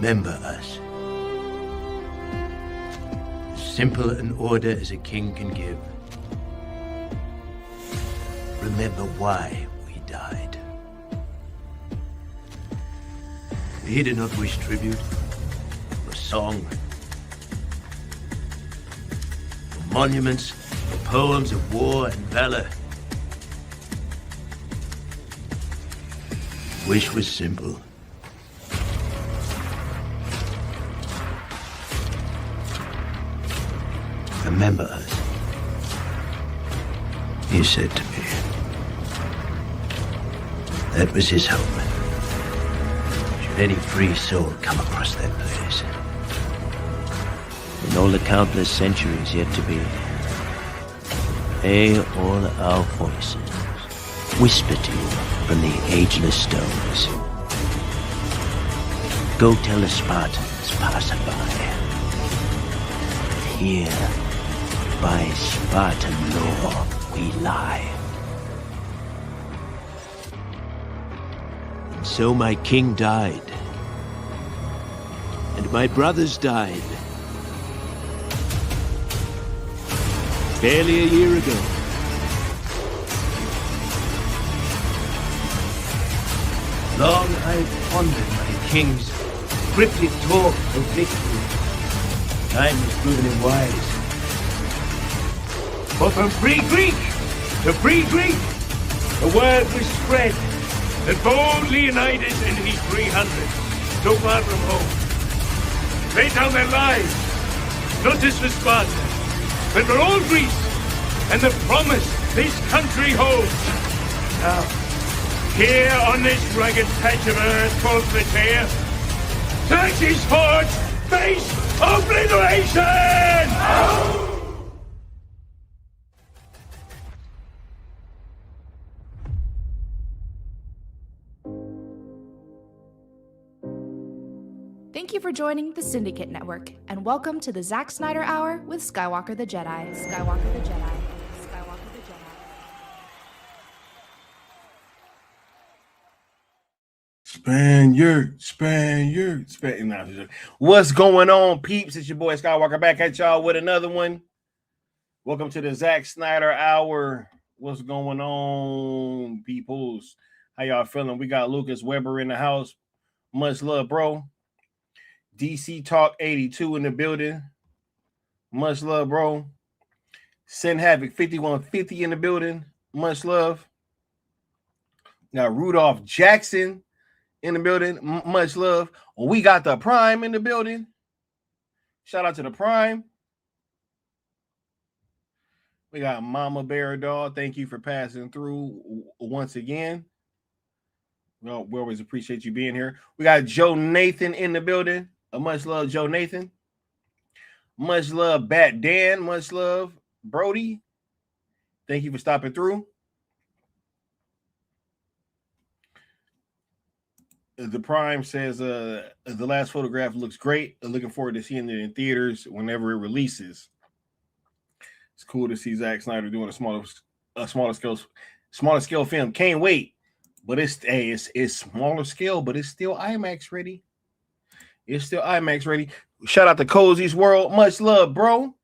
Remember us. Simple an order as a king can give. Remember why we died. He did not wish tribute, or song, or monuments, or poems of war and valor. Wish was simple. Remember us, he said to me. That was his hope. Should any free soul come across that place. In all the countless centuries yet to be, may all our voices whisper to you from the ageless stones. Go tell the Spartans passerby. Here, by Spartan law, we lie. And so my king died. And my brothers died. Barely a year ago. Long I've pondered my king's cryptic talk of victory. Time has proven him wise. For from free Greek to free Greek, the word was spread that bold Leonidas and his 300, so far from home, laid down their lives, not just for Sparta, but for all Greece, and the promise this country holds. Now, here on this rugged patch of earth called Plataea, Xerxes forge face obliteration! Thank you for joining the Syndicate Network, and welcome to the Zack Snyder Hour with Skywalker the Jedi. Skywalker the Jedi. Skywalker the Jedi. Spaniard. What's going on, peeps? It's your boy Skywalker back at y'all with another one. Welcome to the Zack Snyder Hour. What's going on, peoples? How y'all feeling? We got Lucas Weber in the house. Much love, bro. DC Talk 82 in the building. Much love, bro. Send Havoc 5150 in the building. Much love. Got Rudolph Jackson in the building. Much love. We got the Prime in the building. Shout out to the Prime. We got Mama Bear Doll. Thank you for passing through once again. Well, we always appreciate you being here. We got Joe Nathan in the building. Much love, Joe Nathan. Much love, Bat Dan. Much love, Brody. Thank you for stopping through. The Prime says the last photograph looks great. Looking forward to seeing it in theaters whenever it releases. It's cool to see Zack Snyder doing a smaller scale film. Can't wait. But it's smaller scale, but it's still IMAX ready. It's still IMAX ready. Shout out to Cozy's World. Much love, bro.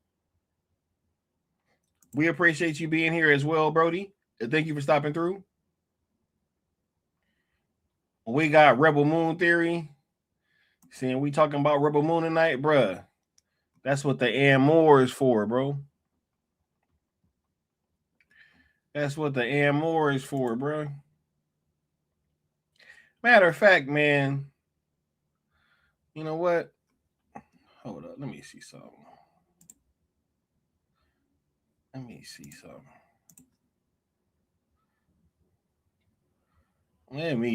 We appreciate you being here as well, Brody. Thank you for stopping through. We got Rebel Moon Theory. Seeing we talking about Rebel Moon tonight, bruh. That's what the Amor is for, bro. That's what the Amor is for, bro. Matter of fact, man, you know what? Hold up. Let me see something. Let me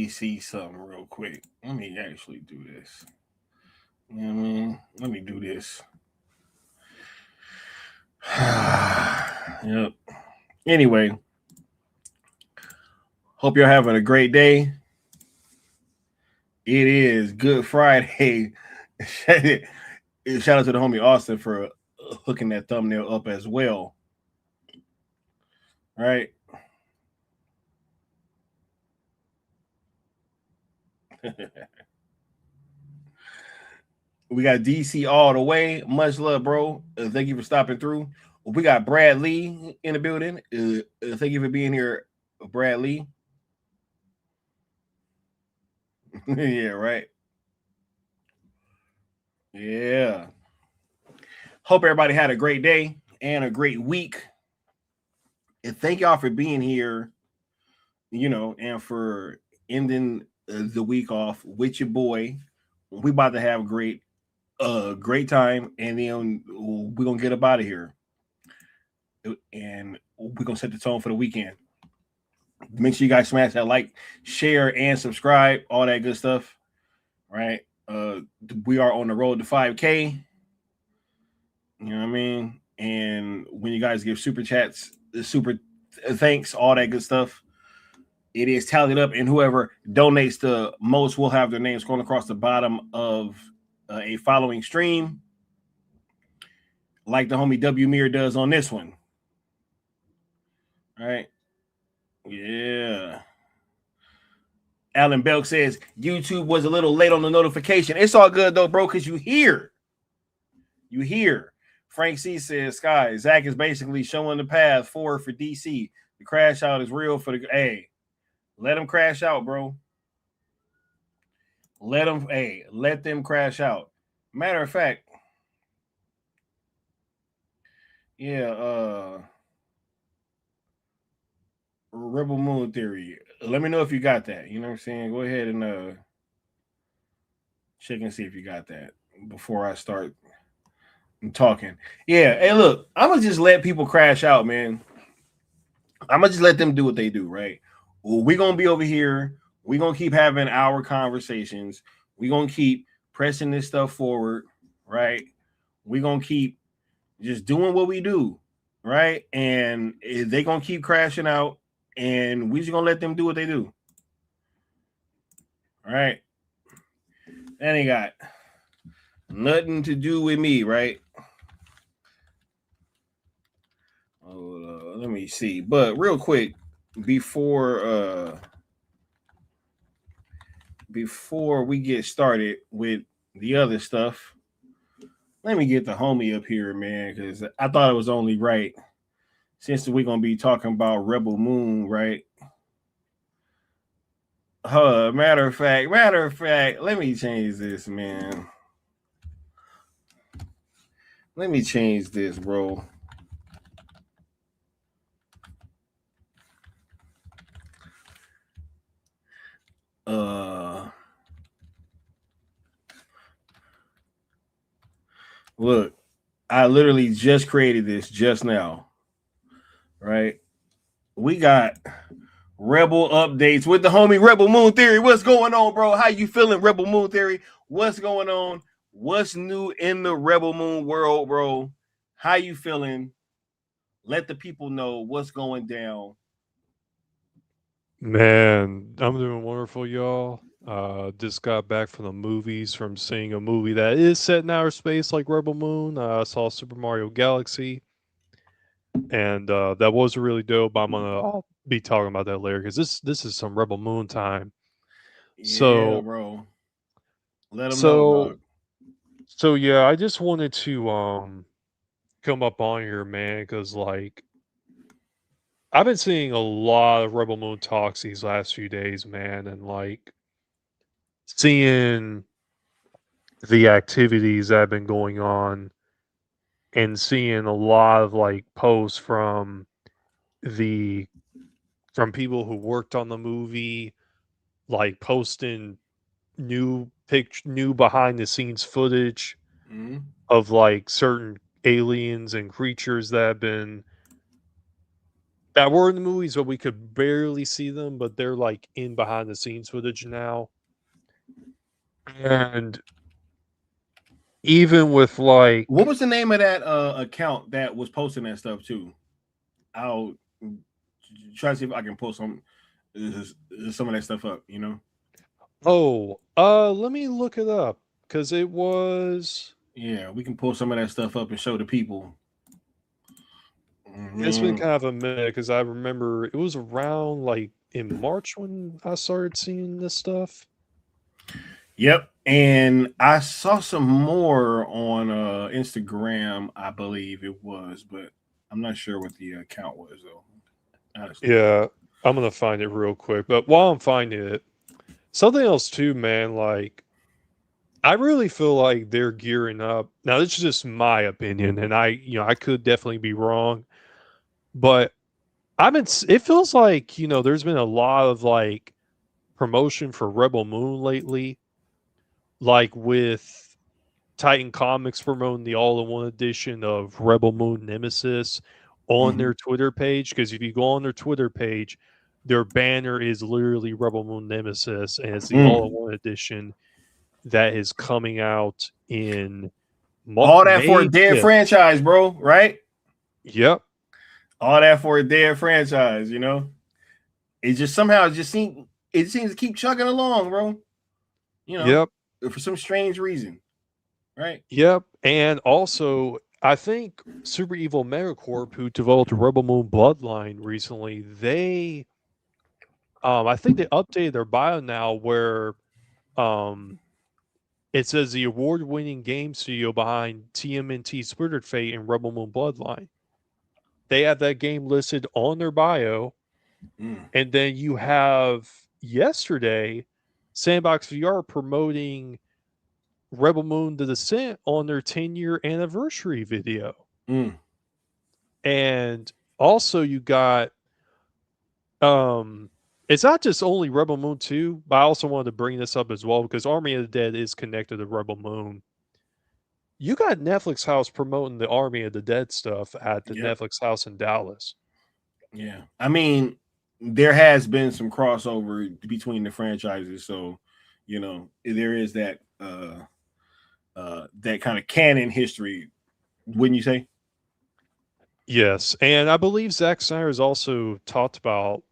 see something real quick. Let me actually do this. You know what I mean? Let me do this. Yep. Anyway, hope you're having a great day. It is Good Friday. Shout out to the homie Austin for hooking that thumbnail up as well. All right. We got DC all the way. Much love, bro. Thank you for stopping through. We got Brad Lee in the building. Thank you for being here, Brad Lee. Yeah, right. Yeah. Hope everybody had a great day and a great week. And thank y'all for being here, and for ending the week off with your boy. We about to have a great time, and then we're gonna get up out of here. And we're gonna set the tone for the weekend. Make sure you guys smash that like, share, and subscribe, all that good stuff. Right? We are on the road to 5K. You know what I mean? And when you guys give super chats, super thanks, all that good stuff, it is tallied up, and whoever donates the most will have their names scrolling across the bottom of a following stream, like the homie W Mir does on this one. All right? Yeah. Alan Belk says YouTube was a little late on the notification. It's all good though, bro, because you hear. Frank C says, Sky, Zach is basically showing the path forward for DC. The crash out is real for the let them crash out, bro. Let them crash out. Matter of fact, yeah, Rebel Moon Theory. Let me know if you got that. You know what I'm saying? Go ahead and check and see if you got that before I start talking. Yeah, hey, look, I'm gonna just let people crash out, man. I'm gonna just let them do what they do, right? Well, we're gonna be over here. We're gonna keep having our conversations. We're gonna keep pressing this stuff forward, right? We're gonna keep just doing what we do, right? And they're gonna keep crashing out, and we're just gonna let them do what they do. All right. That ain't got nothing to do with me, right? Let me see. But real quick, before we get started with the other stuff, let me get the homie up here, man, because I thought it was only right, since we're gonna be talking about Rebel Moon, right? Matter of fact, let me change this, man. Let me change this, bro. Look, I literally just created this just now, right? We got Rebel updates with the homie Rebel Moon Theory. What's going on, bro? How you feeling, Rebel Moon Theory? What's going on? What's new in the Rebel Moon world, bro? How you feeling? Let the people know what's going down. Man, I'm doing wonderful, y'all. Just got back from the movies, from seeing a movie that is set in outer space like Rebel Moon. I saw Super Mario Galaxy, and that was really dope. I'll be talking about that later because this is some Rebel Moon time. Yeah, bro. Let them know, dog. So yeah, I just wanted to come up on here, man, because like I've been seeing a lot of Rebel Moon talks these last few days, man, and like seeing the activities that have been going on and seeing a lot of like posts from people who worked on the movie, like posting new behind the scenes footage of like certain aliens and creatures that were in the movies, but we could barely see them, but they're like in behind the scenes footage now. And even with like, what was the name of that account that was posting that stuff too? I'll try to see if I can post some of that stuff up, you know. Let me look it up, because it was, yeah, we can pull some of that stuff up and show the people. It's been kind of a minute, because I remember it was around like in March when I started seeing this stuff. Yep, And I saw some more on Instagram, I believe it was, but I'm not sure what the account was though. Honestly. Yeah, I'm gonna find it real quick. But while I'm finding it, something else too, man. Like, I really feel like they're gearing up. Now, this is just my opinion, and I could definitely be wrong, but it feels like, there's been a lot of like promotion for Rebel Moon lately, like with Titan Comics promoting the all-in-one edition of Rebel Moon Nemesis on their Twitter page. Because if you go on their Twitter page, their banner is literally Rebel Moon Nemesis, and it's the all-in-one edition that is coming out in All that for a May dead 5th. franchise, bro, right? Yep. All that for a dead franchise, It just somehow seems to keep chugging along, bro. Yep. For some strange reason. Right? Yep. And also, I think Super Evil Megacorp, who developed Rebel Moon Bloodline recently, I think they updated their bio now where it says the award-winning game studio behind TMNT Splintered Fate and Rebel Moon Bloodline. They have that game listed on their bio. And then you have yesterday Sandbox VR promoting Rebel Moon The Descent on their 10-year anniversary video. And also you got it's not just only Rebel Moon 2, but I also wanted to bring this up as well because Army of the Dead is connected to Rebel Moon. You got Netflix House promoting the Army of the Dead stuff at the Netflix House in Dallas. Yeah. I mean, there has been some crossover between the franchises, so there is that that kind of canon history, wouldn't you say? Yes, and I believe Zack Snyder has also talked about.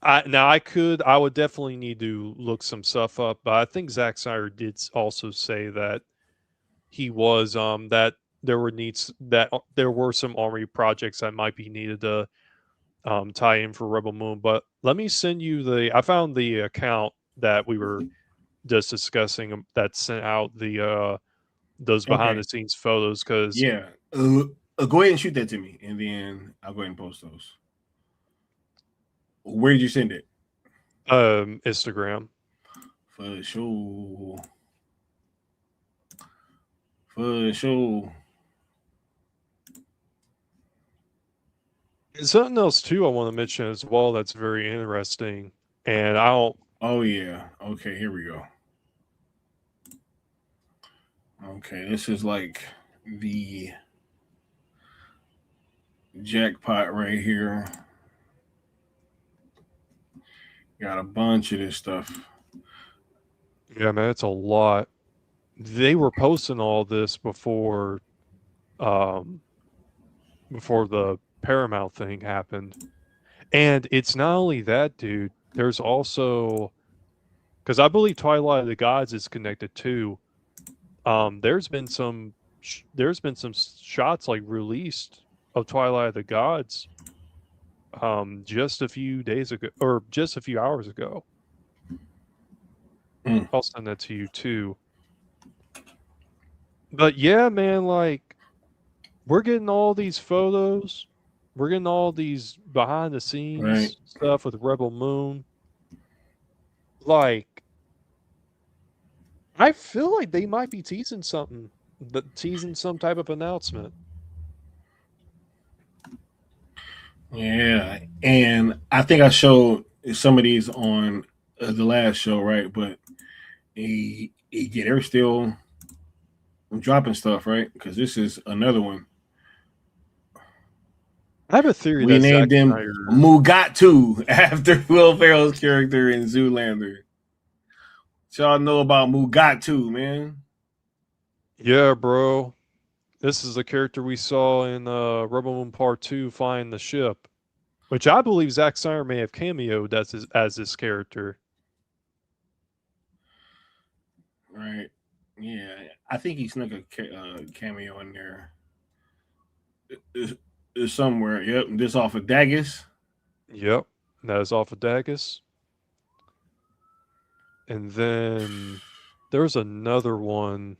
I would definitely need to look some stuff up, but I think Zack Snyder did also say that he was that there were some Army projects that might be needed to tie in for Rebel Moon. But let me send you I found the account that we were just discussing that sent out those behind the scenes photos because go ahead and shoot that to me and then I'll go ahead and post those. Where did you send it? Instagram. For sure. For sure. And something else too I want to mention as well that's very interesting. And I don't. Oh yeah. Okay, here we go. Okay, this is like the jackpot right here. Got a bunch of this stuff. Yeah, man, it's a lot. They were posting all this before the Paramount thing happened. And it's not only that, dude. There's also, because I believe Twilight of the Gods is connected too. There's been some shots like released of Twilight of the Gods just a few days ago or just a few hours ago. I'll send that to you too. But yeah, man, like we're getting all these photos, we're getting all these behind the scenes stuff with Rebel Moon. Like, I feel like they might be teasing something, teasing some type of announcement. Yeah, and I think I showed some of these on the last show, right? But they're still dropping stuff, right? Because this is another one. I have a theory we that named Zack him Snyder... Mugatu after Will Ferrell's character in Zoolander. What y'all know about Mugatu, man? Yeah, bro. This is the character we saw in Rebel Moon Part 2 flying the ship, which I believe Zack Snyder may have cameoed as this character. Right. Yeah, I think he snuck a cameo in there. It's somewhere. Yep, this off of Daggis. Yep, that is off of Daggis. And then There's another one.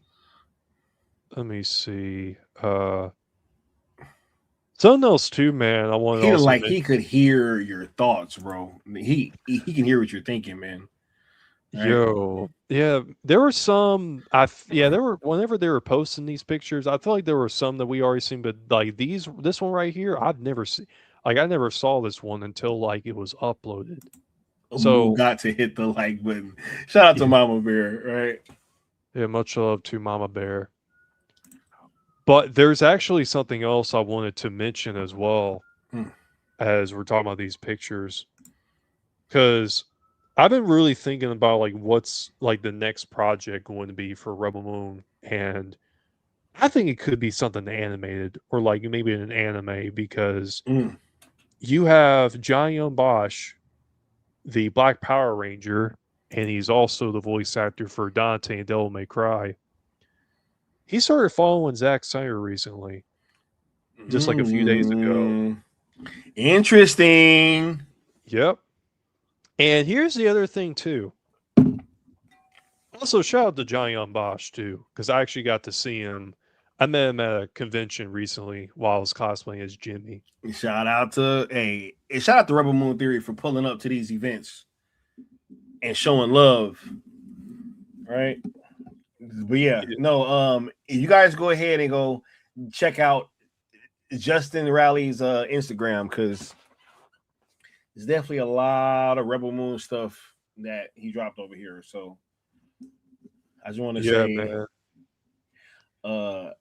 Let me see. Something else too, man. I want to He also like mention. he could hear your thoughts, bro. He can hear what you're thinking, man. Right? Yo, yeah, there were some. Yeah, there were whenever they were posting these pictures. I feel like there were some that we already seen, but like this one right here, I've never seen. Like I never saw this one until like it was uploaded. Moon So got to hit the like button. Shout out to yeah, Mama Bear, right? yeah, much love to Mama Bear. But there's actually something else I wanted to mention as well Hmm. as we're talking about these pictures, because I've been really thinking about like what's like the next project going to be for Rebel Moon, and I think it could be something animated or like maybe an anime because Mm. you have Johnny Young Bosch, the Black Power Ranger, and he's also the voice actor for Dante and Devil May Cry. He started following Zack Snyder recently, just like a few days ago. Mm. Interesting. Yep. And here's the other thing too. Also, shout out to Johnny Young Bosch too, because I actually got to see him. I met him at a convention recently while I was cosplaying as Jimmy. Shout out to shout out to Rebel Moon Theory for pulling up to these events and showing love. Right. But yeah, no, you guys go ahead and go check out Justin Raleig's Instagram, because there's definitely a lot of Rebel Moon stuff that he dropped over here. So I just want to say man.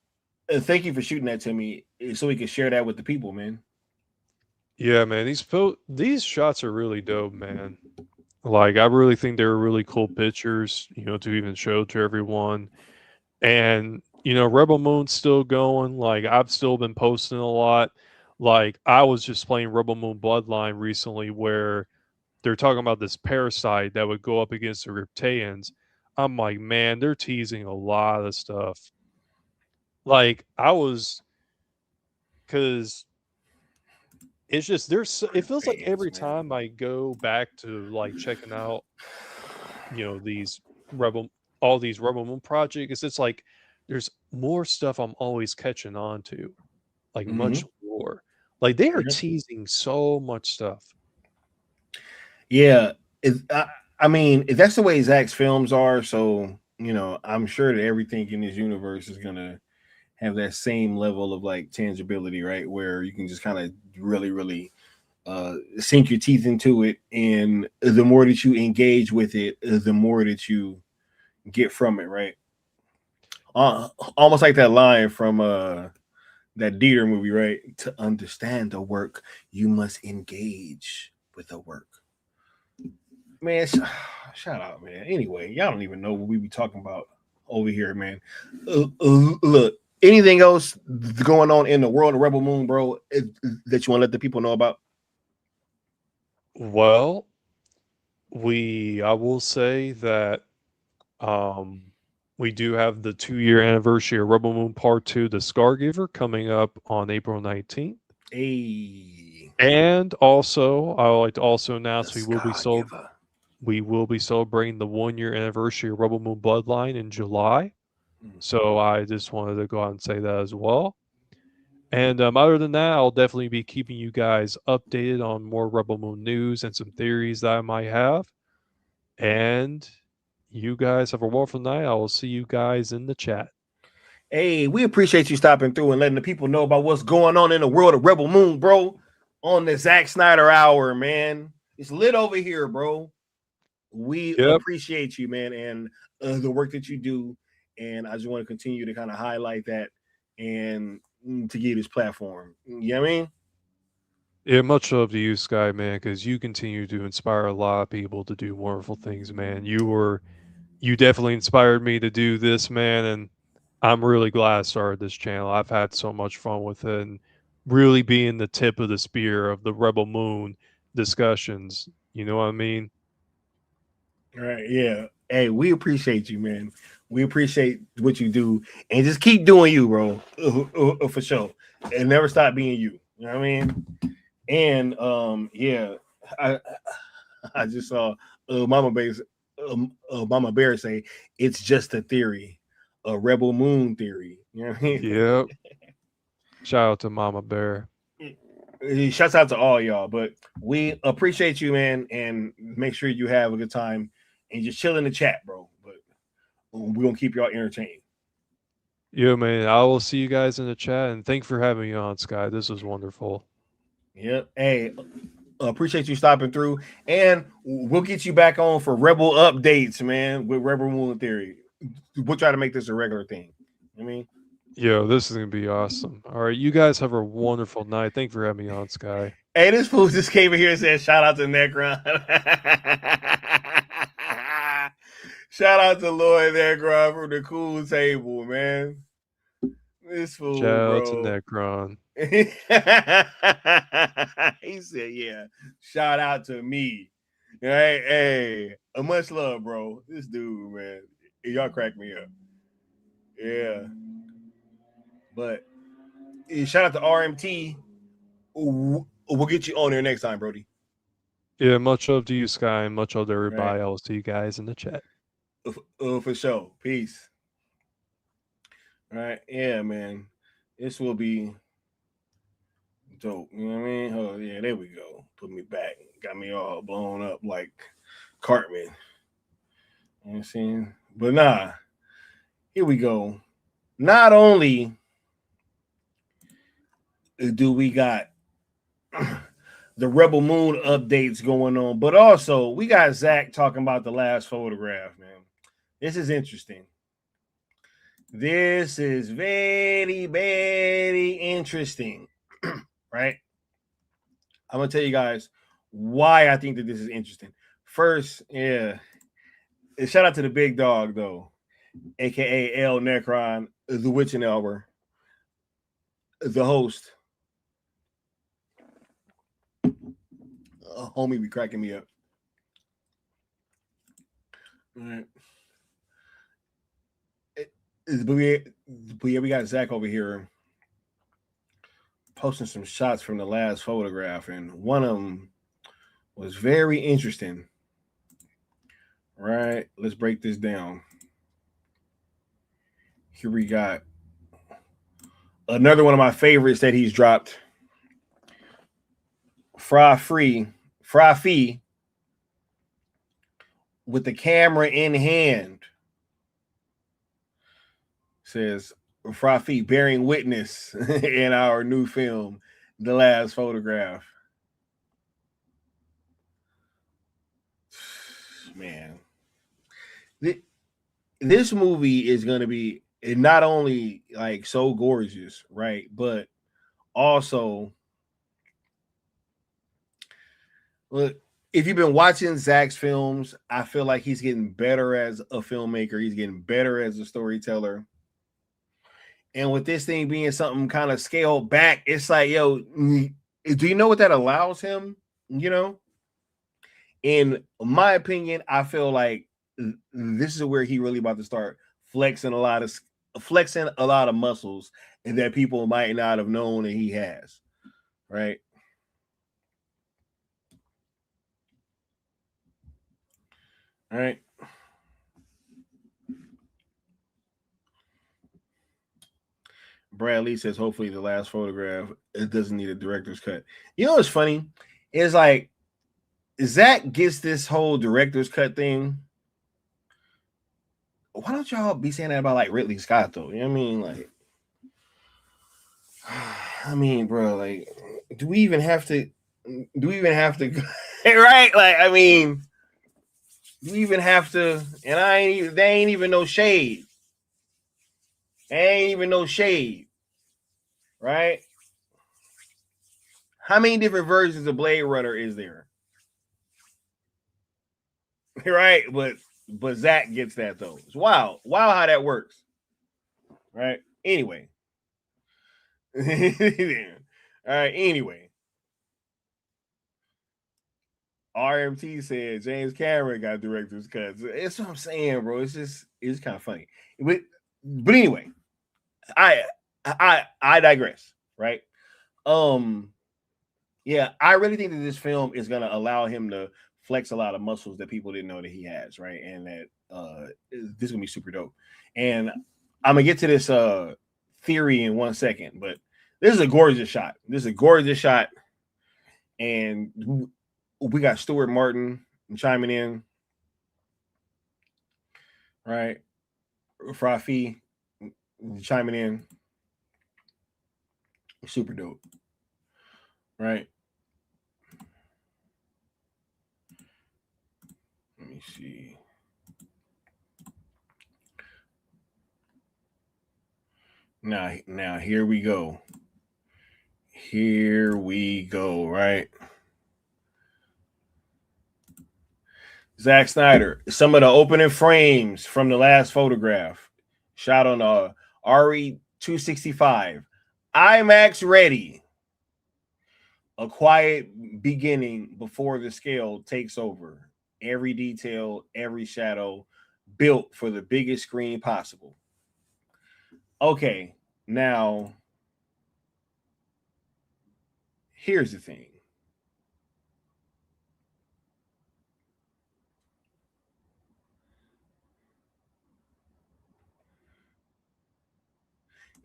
Thank you for shooting that to me so we can share that with the people, man. Yeah, man. These shots are really dope, man. Like I really think they were really cool pictures, to even show to everyone. And Rebel Moon's still going. Like I've still been posting a lot. Like I was just playing Rebel Moon Bloodline recently where they're talking about this parasite that would go up against the Riptarians. I'm like, man, they're teasing a lot of stuff. Like I was, because it's just it feels like every time I go back to like checking out, these all these Rebel Moon projects, it's like there's more stuff I'm always catching on to, like much more. Like they are teasing so much stuff. Yeah, I mean, if that's the way Zack's films are, so I'm sure that everything in this universe is gonna have that same level of like tangibility, right? Where you can just kind of really, really sink your teeth into it, and the more that you engage with it, the more that you get from it, right? Almost like that line from that Dieter movie, right? To understand the work, you must engage with the work. Man, shout out, man. Anyway, y'all don't even know what we be talking about over here, man. Look, anything else going on in the world of Rebel Moon, bro, that you want to let the people know about? Well, I will say that we do have the 2-year anniversary of Rebel Moon Part 2, The Scargiver, coming up on April 19th. Hey. And also, I would like to also announce we will be celebrating the 1-year anniversary of Rebel Moon Bloodline in July. So I just wanted to go out and say that as well. And other than that, I'll definitely be keeping you guys updated on more Rebel Moon news and some theories that I might have. And you guys have a wonderful night. I will see you guys in the chat. Hey, we appreciate you stopping through and letting the people know about what's going on in the world of Rebel Moon, bro. On the Zack Snyder Hour, man. It's lit over here, bro. We appreciate you, man, and the work that you do. And I just want to continue to kind of highlight that and to give this platform. You know what I mean? Yeah, much love to you, Sky, man, because you continue to inspire a lot of people to do wonderful things, man. You definitely inspired me to do this, man, and I'm really glad I started this channel. I've had so much fun with it, and really being the tip of the spear of the Rebel Moon discussions. You know what I mean? All right, yeah. Hey, we appreciate you, man. We appreciate what you do, and just keep doing you, bro, for sure. And never stop being you. You know what I mean? And yeah, I just saw Mama Base Mama Bear say, it's just a theory, a Rebel Moon theory. You know what I mean? Yep. Shout out to Mama Bear. Shouts out to all y'all, but we appreciate you, man, and make sure you have a good time and just chill in the chat, bro. But we're gonna keep y'all entertained. Yeah, man. I will see you guys in the chat, and thank you for having me on, Sky. This was wonderful. Yep. Hey, appreciate you stopping through, and we'll get you back on for Rebel updates, man, with Rebel Moon Theory. We'll try to make this a regular thing. I mean, Yo, this is gonna be awesome. All right, you guys have a wonderful night. Thank you for having me on, Sky. hey, this fool just came in here and said, shout out to Necron. Shout out to Lloyd Necron from the cool table, man. This fool, Shout out to bro. Necron. He said, yeah, shout out to me. Hey, much love, bro. This dude, man. Y'all crack me up. Yeah. But shout out to RMT. We'll get you on there next time, Brody. Yeah, much love to you, Sky, and much love to everybody. Right. I will see you guys in the chat. For sure. Peace. All right. Yeah, man. This will be dope. You know what I mean? Oh, yeah, there we go. Put me back. Got me all blown up like Cartman. You know what I'm saying? But nah. Here we go. Not only do we got the Rebel Moon updates going on, but also we got Zach talking about the last photograph, man. This is interesting. This is very, very interesting, right? I'm going to tell you guys why I think that this is interesting. First, yeah, shout out to the big dog, though, a.k.a. El Necron, the Witching Elber, the host. Homie be cracking me up. All right. But yeah, we got Zach over here posting some shots from the last photograph, and one of them was very interesting. Right, let's break this down. Here we got another one of my favorites that he's dropped. Fry with the camera in hand. Says Fry bearing witness in our new film, The Last Photograph. Man, this movie is going to be not only like so gorgeous, right? But also, look, if you've been watching Zach's films, I feel like he's getting better as a filmmaker. He's getting better as a storyteller. And with this thing being something kind of scaled back, it's like, yo, do you know what that allows him? You know? In my opinion, I feel like this is where he really about to start flexing a lot of muscles and that people might not have known that he has. Right? All right. Brad Lee says, hopefully the last photograph, it doesn't need a director's cut. You know what's funny? It's like Zach gets this whole director's cut thing. Why don't y'all be saying that about like Ridley Scott though? You know what I mean? Like, I mean, bro, like, do we even have to right? Like, I mean, do we even have to? And they ain't even no shade. Ain't even no shade, right? How many different versions of Blade Runner is there? Right, but Zach gets that though. It's wow how that works, right? Anyway, all right. Anyway, RMT said James Cameron got director's cuts. That's what I'm saying, bro. It's kind of funny, but anyway. I digress, right? Yeah, I really think that this film is gonna allow him to flex a lot of muscles that people didn't know that he has, right? And that this is gonna be super dope. And I'm gonna get to this theory in 1 second, but this is a gorgeous shot. This is a gorgeous shot, and we got Stuart Martin chiming in, right? Rafi chiming in, super dope, right? Let me see. Now here we go. Here we go, right? Zack Snyder, some of the opening frames from the last photograph shot on a RE265, IMAX ready. A quiet beginning before the scale takes over. Every detail, every shadow built for the biggest screen possible. Okay, now here's the thing.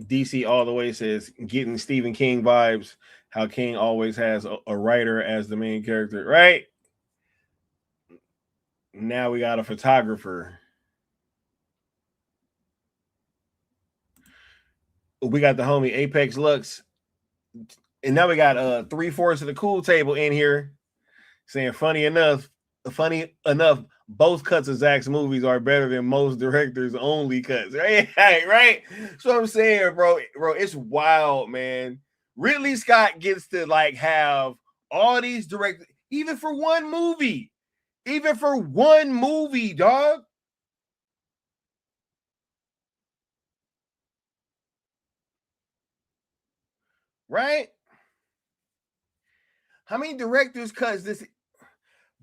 DC all the way says getting Stephen King vibes, how King always has a writer as the main character, right? Now we got a photographer. We got the homie Apex Lux. And now we got 3/4 of the cool table in here saying funny enough, both cuts of Zack's movies are better than most directors' only cuts. Right? Right? That's what I'm saying, bro. Bro, it's wild, man. Ridley Scott gets to like have all these directors, even for one movie. Even for one movie, dog. Right? How many directors cuts this?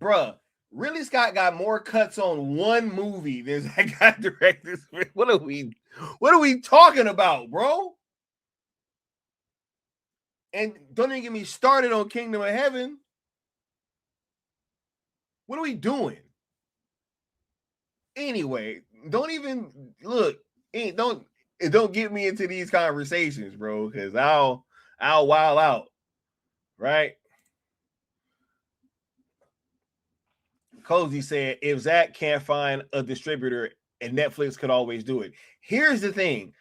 Bruh, Ridley Scott got more cuts on one movie than Zack got directors. What are we talking about, bro? And don't even get me started on Kingdom of Heaven. What are we doing? Anyway, don't even look. Don't get me into these conversations, bro, because I'll wild out, right? Cozy said, if Zack can't find a distributor, and Netflix could always do it. Here's the thing.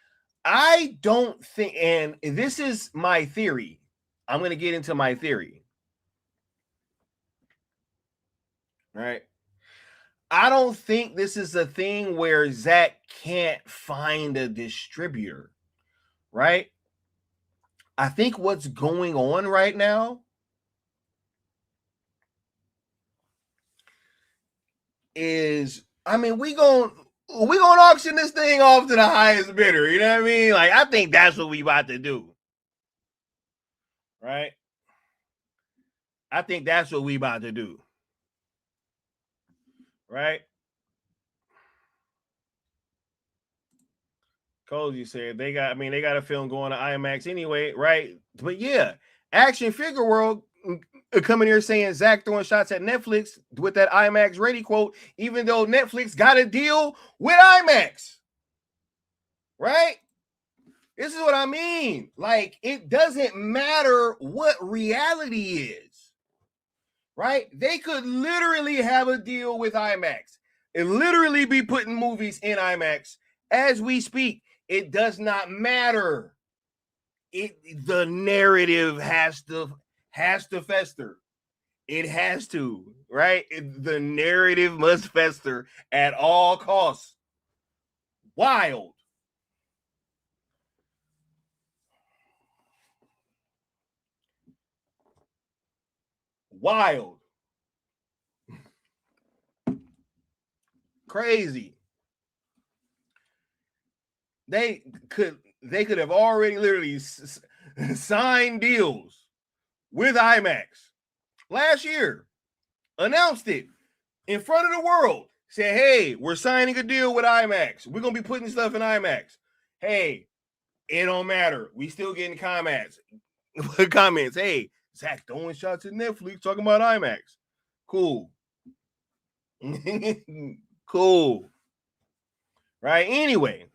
I don't think, and this is my theory. I'm going to get into my theory. Right? I don't think this is a thing where Zack can't find a distributor. Right? I think what's going on right now is, I mean, we gonna auction this thing off to the highest bidder. You know what I mean? Like, I think that's what we about to do. Right? I think that's what we about to do. Right? Cozy said they got a film going to IMAX anyway, right? But yeah, Action Figure World coming here saying Zack throwing shots at Netflix with that IMAX ready quote, even though Netflix got a deal with IMAX. Right? This is what I mean. Like, it doesn't matter what reality is. Right? They could literally have a deal with IMAX and literally be putting movies in IMAX as we speak. It does not matter. The narrative has to fester. It has to, right? The narrative must fester at all costs. Wild. Wild. Crazy. They could have already literally signed deals with IMAX last year, announced it in front of the world, said, hey, we're signing a deal with IMAX. We're going to be putting stuff in IMAX. Hey, it don't matter. We still getting comments. Hey, Zack throwing shots at Netflix talking about IMAX. Cool. Cool. Right? Anyway,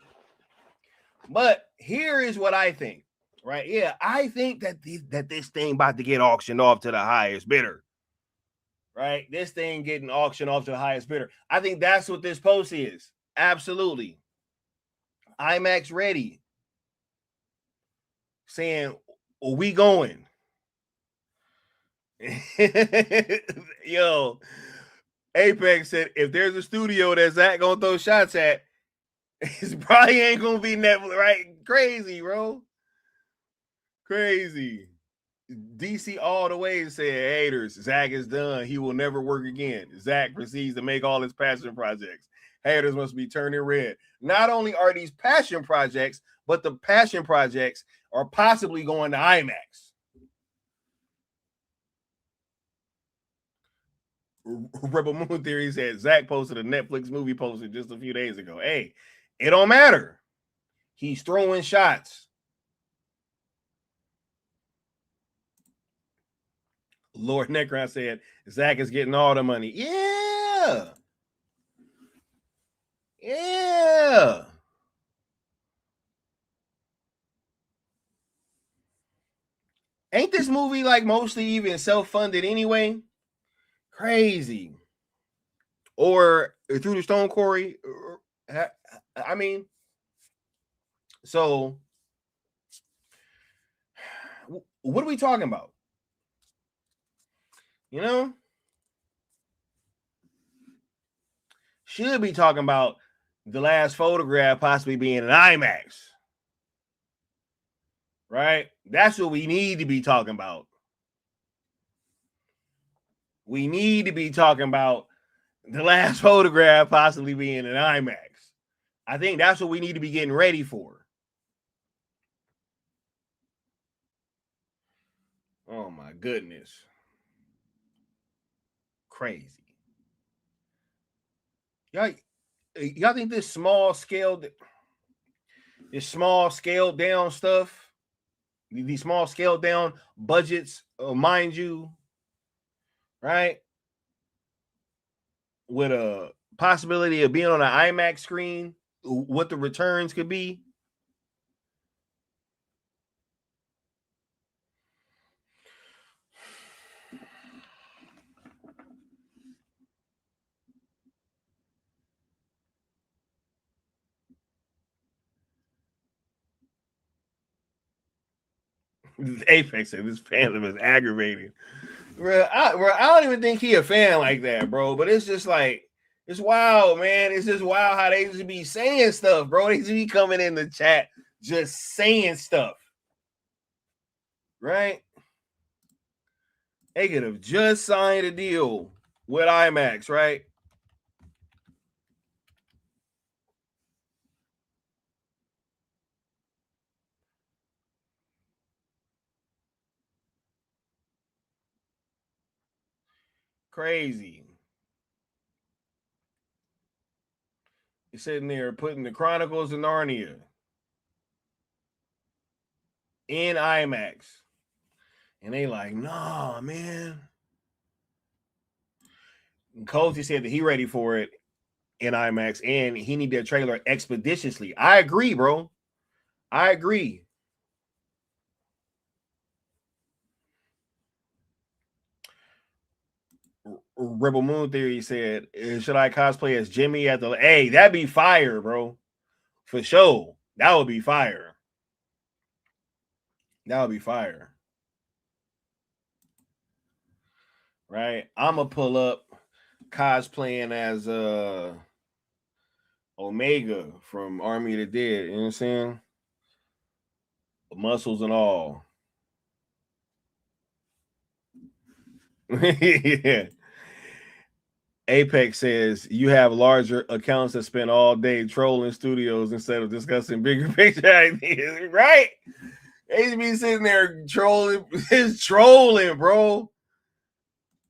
but here is what I think. Right? Yeah, I think that this thing about to get auctioned off to the highest bidder. Right? This thing getting auctioned off to the highest bidder. I think that's what this post is. Absolutely. Imax ready. Saying, we going. Yo, Apex said, if there's a studio that Zach gonna throw shots at, it probably ain't gonna be Netflix, right? Crazy, bro. Crazy. DC all the way said, haters, Zach is done. He will never work again. Zach proceeds to make all his passion projects. Haters must be turning red. Not only are these passion projects, but the passion projects are possibly going to IMAX. Rebel Moon Theory said Zach posted a Netflix movie poster just a few days ago. Hey, it don't matter. He's throwing shots. Lord Necron said Zach is getting all the money. Yeah. Yeah. Ain't this movie like mostly even self-funded anyway? Crazy. Or through the Stone Quarry. I mean, so what are we talking about? You know? Should be talking about the last photograph possibly being an IMAX. Right? That's what we need to be talking about. We need to be talking about the last photograph possibly being an IMAX. I think that's what we need to be getting ready for. Oh my goodness. Crazy. Y'all think this small scaled down stuff, these small scaled down budgets, mind you, right? With a possibility of being on an IMAX screen, what the returns could be. Apex said this fandom is aggravating. Bro, I don't even think he a fan like that, bro. But it's just like, it's wild, man. It's just wild how they just be saying stuff, bro. They just be coming in the chat just saying stuff. Right? They could have just signed a deal with IMAX, right? Crazy. You're sitting there putting the Chronicles of Narnia in IMAX. And they like, nah, man. And Cozy said that he ready for it in IMAX and he need that trailer expeditiously. I agree, bro. I agree. Rebel Moon Theory said, should I cosplay as Jimmy at the... Hey, that'd be fire, bro. For sure. That would be fire. That would be fire. Right? I'm going to pull up cosplaying as Omega from Army of the Dead. You know what I'm saying? Muscles and all. Yeah. Apex says you have larger accounts that spend all day trolling studios instead of discussing bigger picture ideas, right? They be sitting there trolling, it's trolling, bro.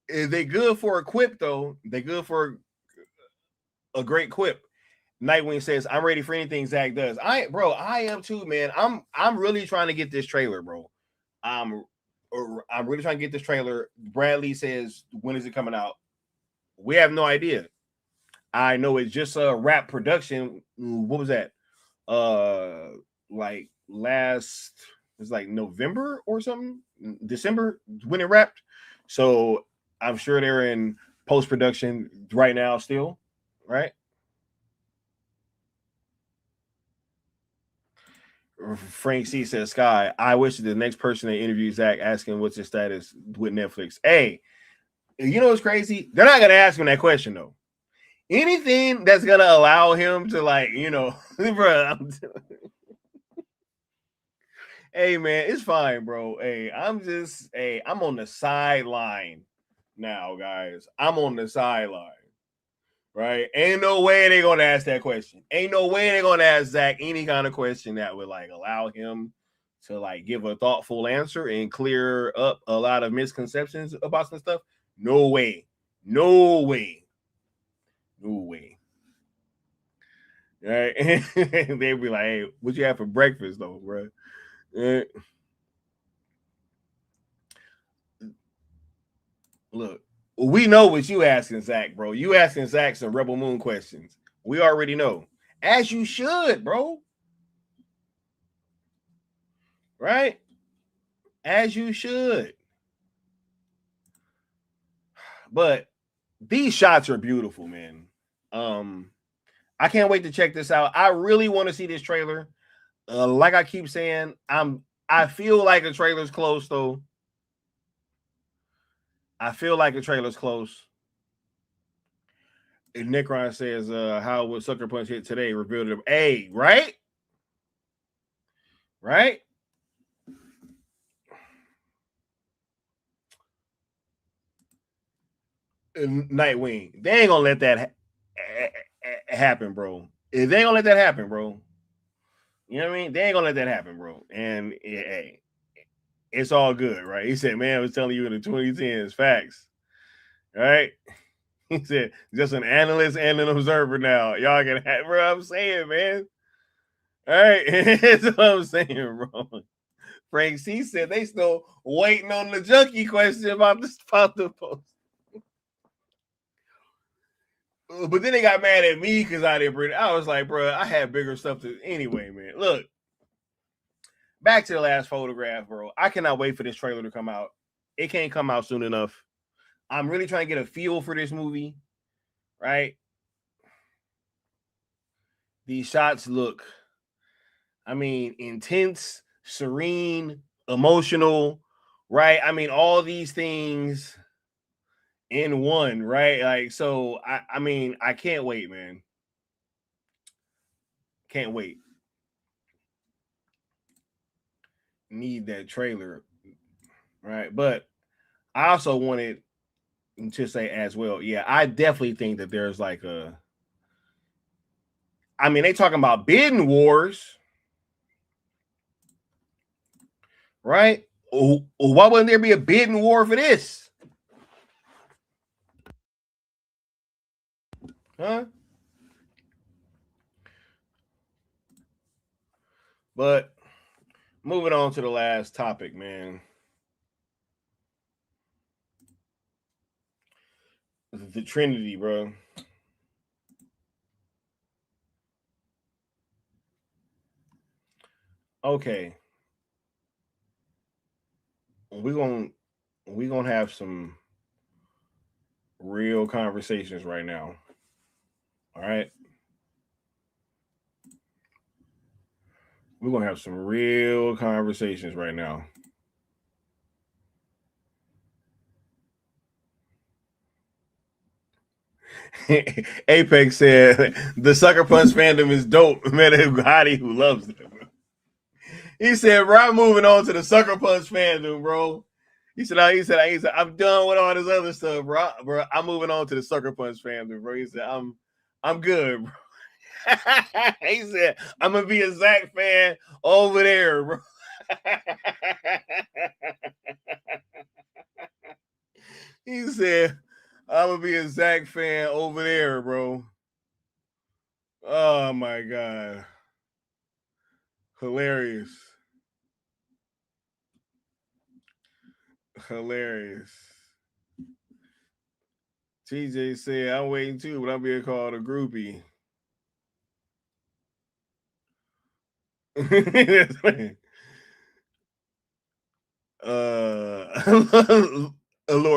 They good for a quip though. They good for a great quip. Nightwing says, "I'm ready for anything Zach does." I am too, man. I'm really trying to get this trailer, bro. I'm really trying to get this trailer. Bradley says, "When is it coming out?" We have no idea. I know it's just a rap production. What was that? Like last, it's like November or something, December when it wrapped. So I'm sure they're in post production right now still, right? Frank C says, Sky, I wish the next person that interviews Zach asking what's his status with Netflix. Hey, you know what's crazy? They're not gonna ask him that question though. Anything that's gonna allow him to, like, bro. Hey man, it's fine, bro. Hey, I'm on the sideline now, guys. I'm on the sideline. Right? Ain't no way they're gonna ask that question. Ain't no way they're gonna ask Zach any kind of question that would like allow him to like give a thoughtful answer and clear up a lot of misconceptions about some stuff. No way. No way. No way. Right? They'd be like, hey, what you have for breakfast though, bro? Look, we know what you asking Zach, bro. You asking Zach some Rebel Moon questions. We already know. As you should, bro. Right? As you should. But these shots are beautiful, man. I can't wait to check this out. I really want to see this trailer. Like I keep saying, I feel like the trailer's close though. I feel like the trailer's close. And Necron says, how would Sucker Punch hit today? Revealed him. Hey, right? Right? Nightwing. They ain't gonna let that happen, bro. They ain't gonna let that happen, bro. You know what I mean? They ain't gonna let that happen, bro. And hey, it's all good, right? He said, man, I was telling you in the 2010s, facts. Right? He said, just an analyst and an observer now. Y'all can have, bro. I'm saying, man. All right. That's what I'm saying, bro. Frank C said they still waiting on the junkie question about the post. But then they got mad at me because I didn't bring it. I was like, bro, I had bigger stuff to anyway, man. Look, back to the last photograph, bro. I cannot wait for this trailer to come out. It can't come out soon enough. I'm really trying to get a feel for this movie, right? These shots look, I mean, intense, serene, emotional, right? I mean, all these things in one, right? Like, so I mean, I can't wait, man. Can't wait. Need that trailer, right? But I also wanted to say as well, yeah, I definitely think that there's like I mean, they talking about bidding wars, right? Why wouldn't there be a bidding war for this? Huh? But moving on to the last topic, man. The Trinity, bro. Okay. We're gonna have some real conversations right now. All right. We're gonna have some real conversations right now. Apex said the Sucker Punch fandom is dope. Man, Gotti who loves it. He said, bro, I'm moving on to the Sucker Punch fandom, bro. He said, I'm done with all this other stuff, bro. Bro, I'm moving on to the Sucker Punch fandom, bro. He said, I'm good, bro. He said, I'm gonna be a Zack fan over there, bro. He said, I'm gonna be a Zack fan over there, bro. Oh my god. Hilarious. Hilarious. TJ said, I'm waiting too, but I'm being called a groupie. Lord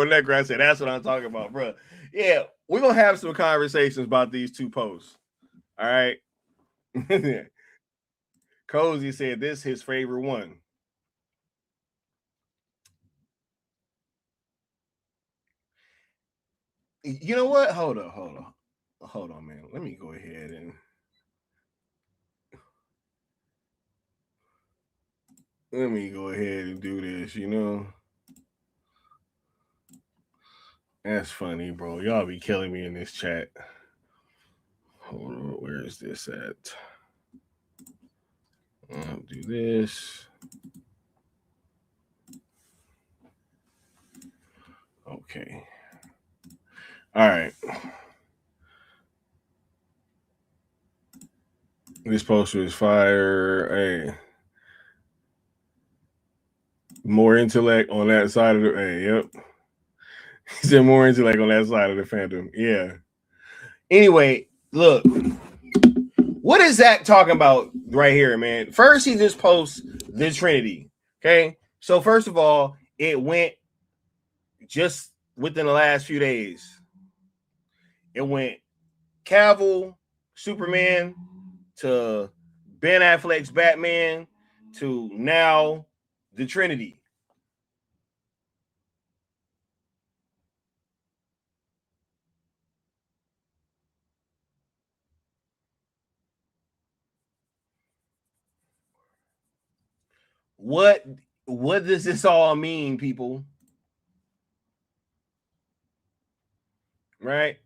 Necro said, that's what I'm talking about, bro. Yeah, we're gonna have some conversations about these two posts. All right. Cozy said this is his favorite one. You know what? Hold on, man. Let me go ahead and do this, you know. That's funny, bro. Y'all be killing me in this chat. Hold on, where is this at? I'll do this. Okay. All right. This poster is fire. Hey. More intellect on that side of the. Hey, yep. He said more intellect on that side of the fandom. Yeah. Anyway, look. What is Zack talking about right here, man? First, he just posts the Trinity. Okay. So, first of all, it went just within the last few days. It went Cavill, Superman, to Ben Affleck's Batman, to now the Trinity. What does this all mean, people? Right?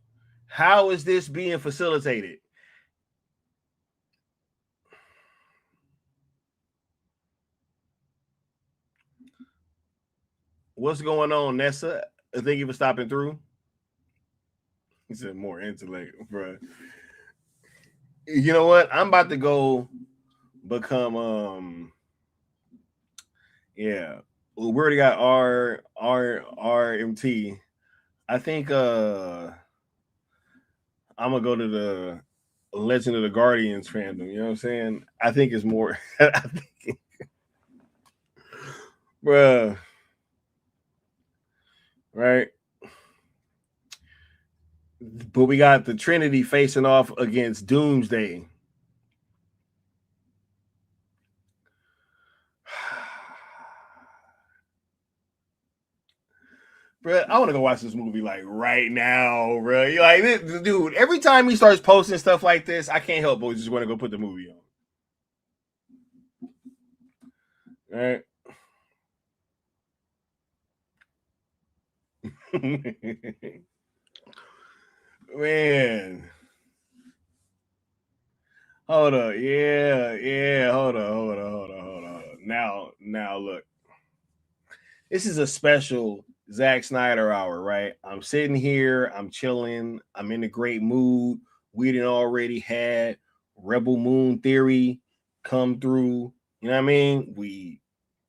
How is this being facilitated? What's going on, Nessa? Thank you for stopping through. He said more intellect, bro. You know what? I'm about to go become yeah. We already got RMT. I think I'm gonna go to the Legend of the Guardians fandom. You know what I'm saying? I think it's more. I think, bruh, right? But we got the Trinity facing off against Doomsday. Bro, I want to go watch this movie like right now, bro. You're like, this, dude, every time he starts posting stuff like this, I can't help but just want to go put the movie on. All right. Man. Hold up. Yeah. Hold on. Now look. This is a special Zack Snyder hour, right? I'm sitting here, I'm chilling, I'm in a great mood. We didn't already had Rebel Moon Theory come through. You know what I mean? We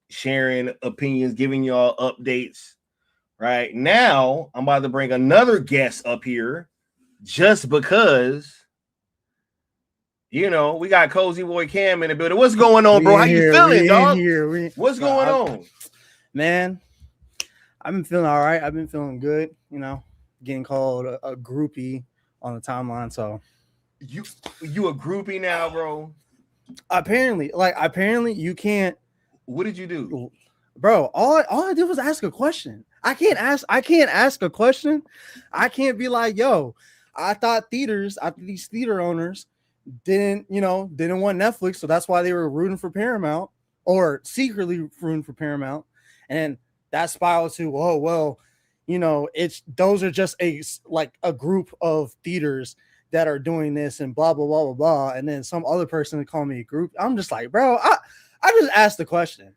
sharing opinions, giving y'all updates. Right now, I'm about to bring another guest up here just because, you know, we got Cozy Boy Cam in the building. What's going on, bro? How you feeling, dog? What's going on? Man, I've been feeling all right. I've been feeling good, you know, getting called a groupie on the timeline. So you a groupie now, bro? Apparently you can't. What did you do? Bro, all I did was ask a question. I can't ask a question. I can't be like, yo, I thought these theater owners didn't want Netflix, so that's why they were rooting for Paramount or secretly rooting for Paramount. And that spiraled to, oh, well, you know, those are just a group of theaters that are doing this and blah, blah, blah, blah, blah. And then some other person call me a group. I'm just like, bro, I just asked the question.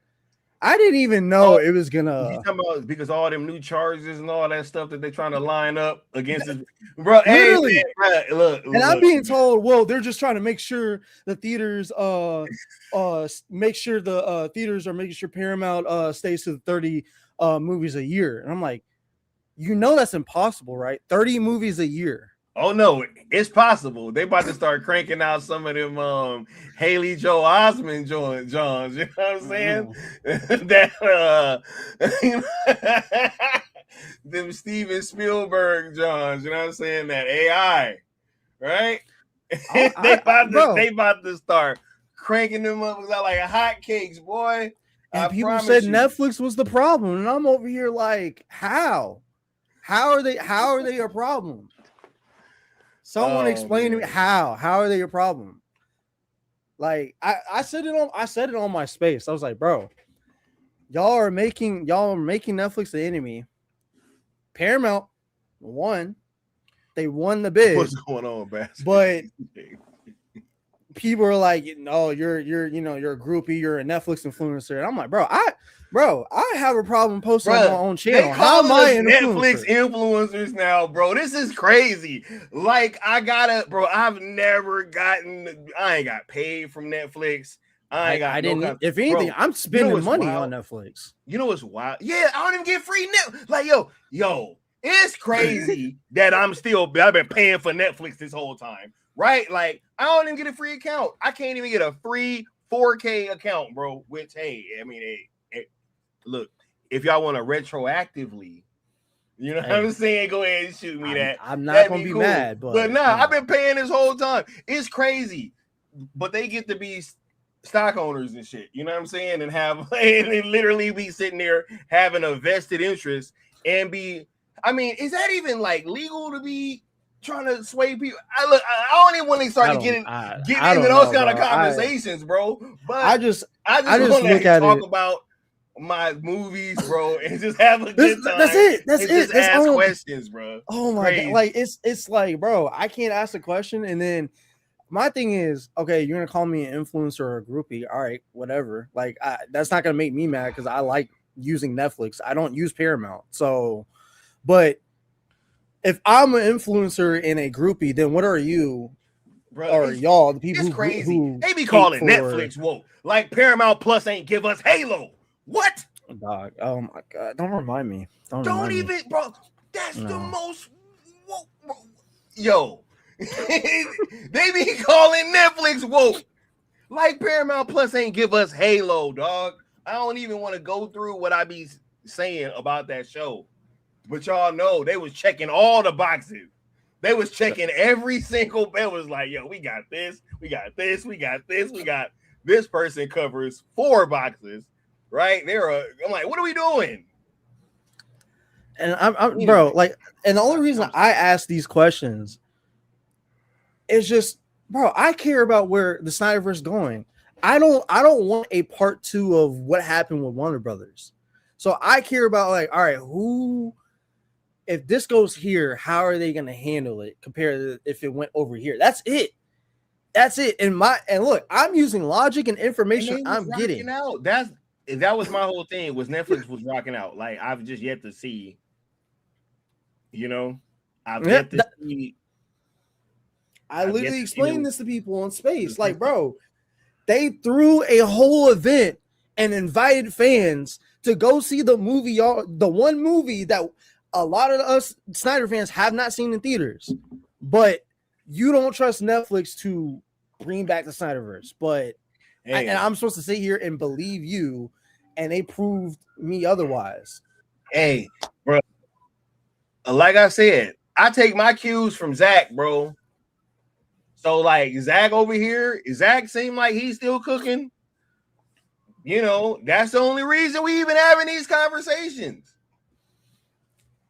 I didn't even know it was gonna. You talking about because all them new charges and all that stuff that they're trying to line up against it, bro. Literally, hey, man, look, I'm being told, well, they're just trying to make sure the theaters, make sure the theaters are making sure Paramount stays to the 30 movies a year. And I'm like, You know that's impossible, right? 30 movies a year. Oh no, it's possible. They about to start cranking out some of them Haley Joel Osment Johns. You know what I'm saying? That them Steven Spielberg Johns. You know what I'm saying? That AI, right? They about to start cranking them up like hotcakes, boy. And people said Netflix was the problem, and I'm over here like, how? How are they a problem? Someone explain to me how. How are they a problem? Like I said it on my space. I was like, bro, y'all are making Netflix the enemy. Paramount won. They won the bid. What's going on, Bass? But people are like, no, you're a groupie, you're a Netflix influencer. And I'm like, bro, I have a problem posting on my own channel. How am I Netflix influencers now, bro? This is crazy. Like, I ain't got paid from Netflix. If anything, I'm spending money on Netflix. You know what's wild? Yeah, I don't even get free Netflix. Like, yo, it's crazy that I've been paying for Netflix this whole time, right? Like, I don't even get a free account. I can't even get a free 4K account, bro. Which, look, if y'all want to retroactively, you know what I'm saying, go ahead and shoot me that. I'm not gonna be mad, but I've been paying this whole time. It's crazy, but they get to be stock owners and shit. You know what I'm saying, and literally be sitting there having a vested interest and be. I mean, is that even like legal to be trying to sway people? I don't even want to start getting into those kind of conversations, bro. But I just want to talk about my movies, bro, and just have a good time. That's it. Just ask questions, bro. Oh my God. Like it's like, bro, I can't ask a question, and then my thing is, okay, you're gonna call me an influencer or a groupie. All right, whatever. Like, that's not gonna make me mad because I like using Netflix. I don't use Paramount, so. But if I'm an influencer and a groupie, then what are you, bro, or y'all? The people it's crazy. They be calling Netflix woke. Like Paramount Plus ain't give us Halo. What? Dog. Oh my God! Don't remind me. Don't even, bro. That's the most woke, bro. Yo, they be calling Netflix woke. Like Paramount Plus ain't give us Halo, dog. I don't even want to go through what I be saying about that show. But y'all know they was checking all the boxes. They was checking every single bit. Was like, yo, we got this, we got this, we got this, we got this person covers 4 boxes, right? I'm like, what are we doing? And I'm bro, like, and the only reason I ask these questions is just, bro, I care about where the Snyderverse is going. I don't want a part 2 of what happened with Warner Brothers. So I care about, like, all right, if this goes here, how are they going to handle it compared to if it went over here? That's it. And look, I'm using logic and information I'm getting. Out. That was my whole thing. Was Netflix was rocking out. Like, I've just yet to see. You know, I've yet to see. I literally explained this to people on space. Like, bro, they threw a whole event and invited fans to go see the movie, the one movie that a lot of us Snyder fans have not seen in theaters, but you don't trust Netflix to bring back the Snyderverse. But and I'm supposed to sit here and believe you, and they proved me otherwise. Hey, bro, like I said, I take my cues from Zach, bro. So like Zach over here, Zach seemed like he's still cooking. You know, that's the only reason we even having these conversations.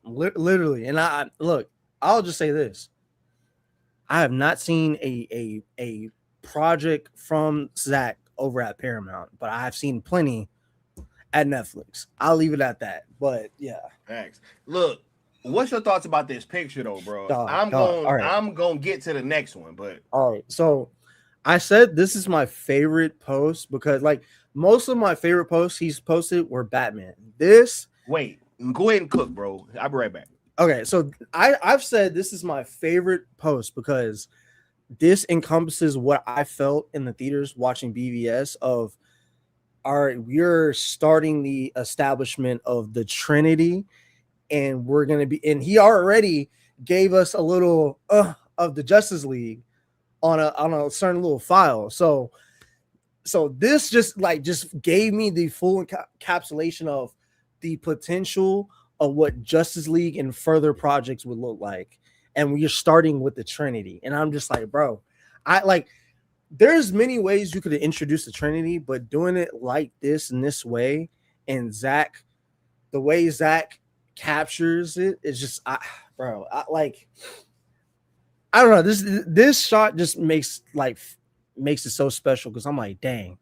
Literally, and I'll just say this: I have not seen a project from Zach over at Paramount, but I have seen plenty at Netflix. I'll leave it at that. But yeah, thanks. Look, what's your thoughts about this picture, though, bro? I'm gonna get to the next one, but all right. So I said this is my favorite post because, like, most of my favorite posts he's posted were Batman. Wait. Go ahead and cook, bro. I'll be right back. Okay, so I've said this is my favorite post because this encompasses what I felt in the theaters watching BVS of, all right, we're starting the establishment of the Trinity and we're gonna be. And he already gave us a little of the Justice League on a certain little file. So this just gave me the full encapsulation of the potential of what Justice League and further projects would look like. And we're starting with the Trinity. And I'm just like, bro, there's many ways you could have introduced the Trinity, but doing it like this in this way, and the way Zack captures it is just, I don't know. This shot just makes it so special because I'm like, dang,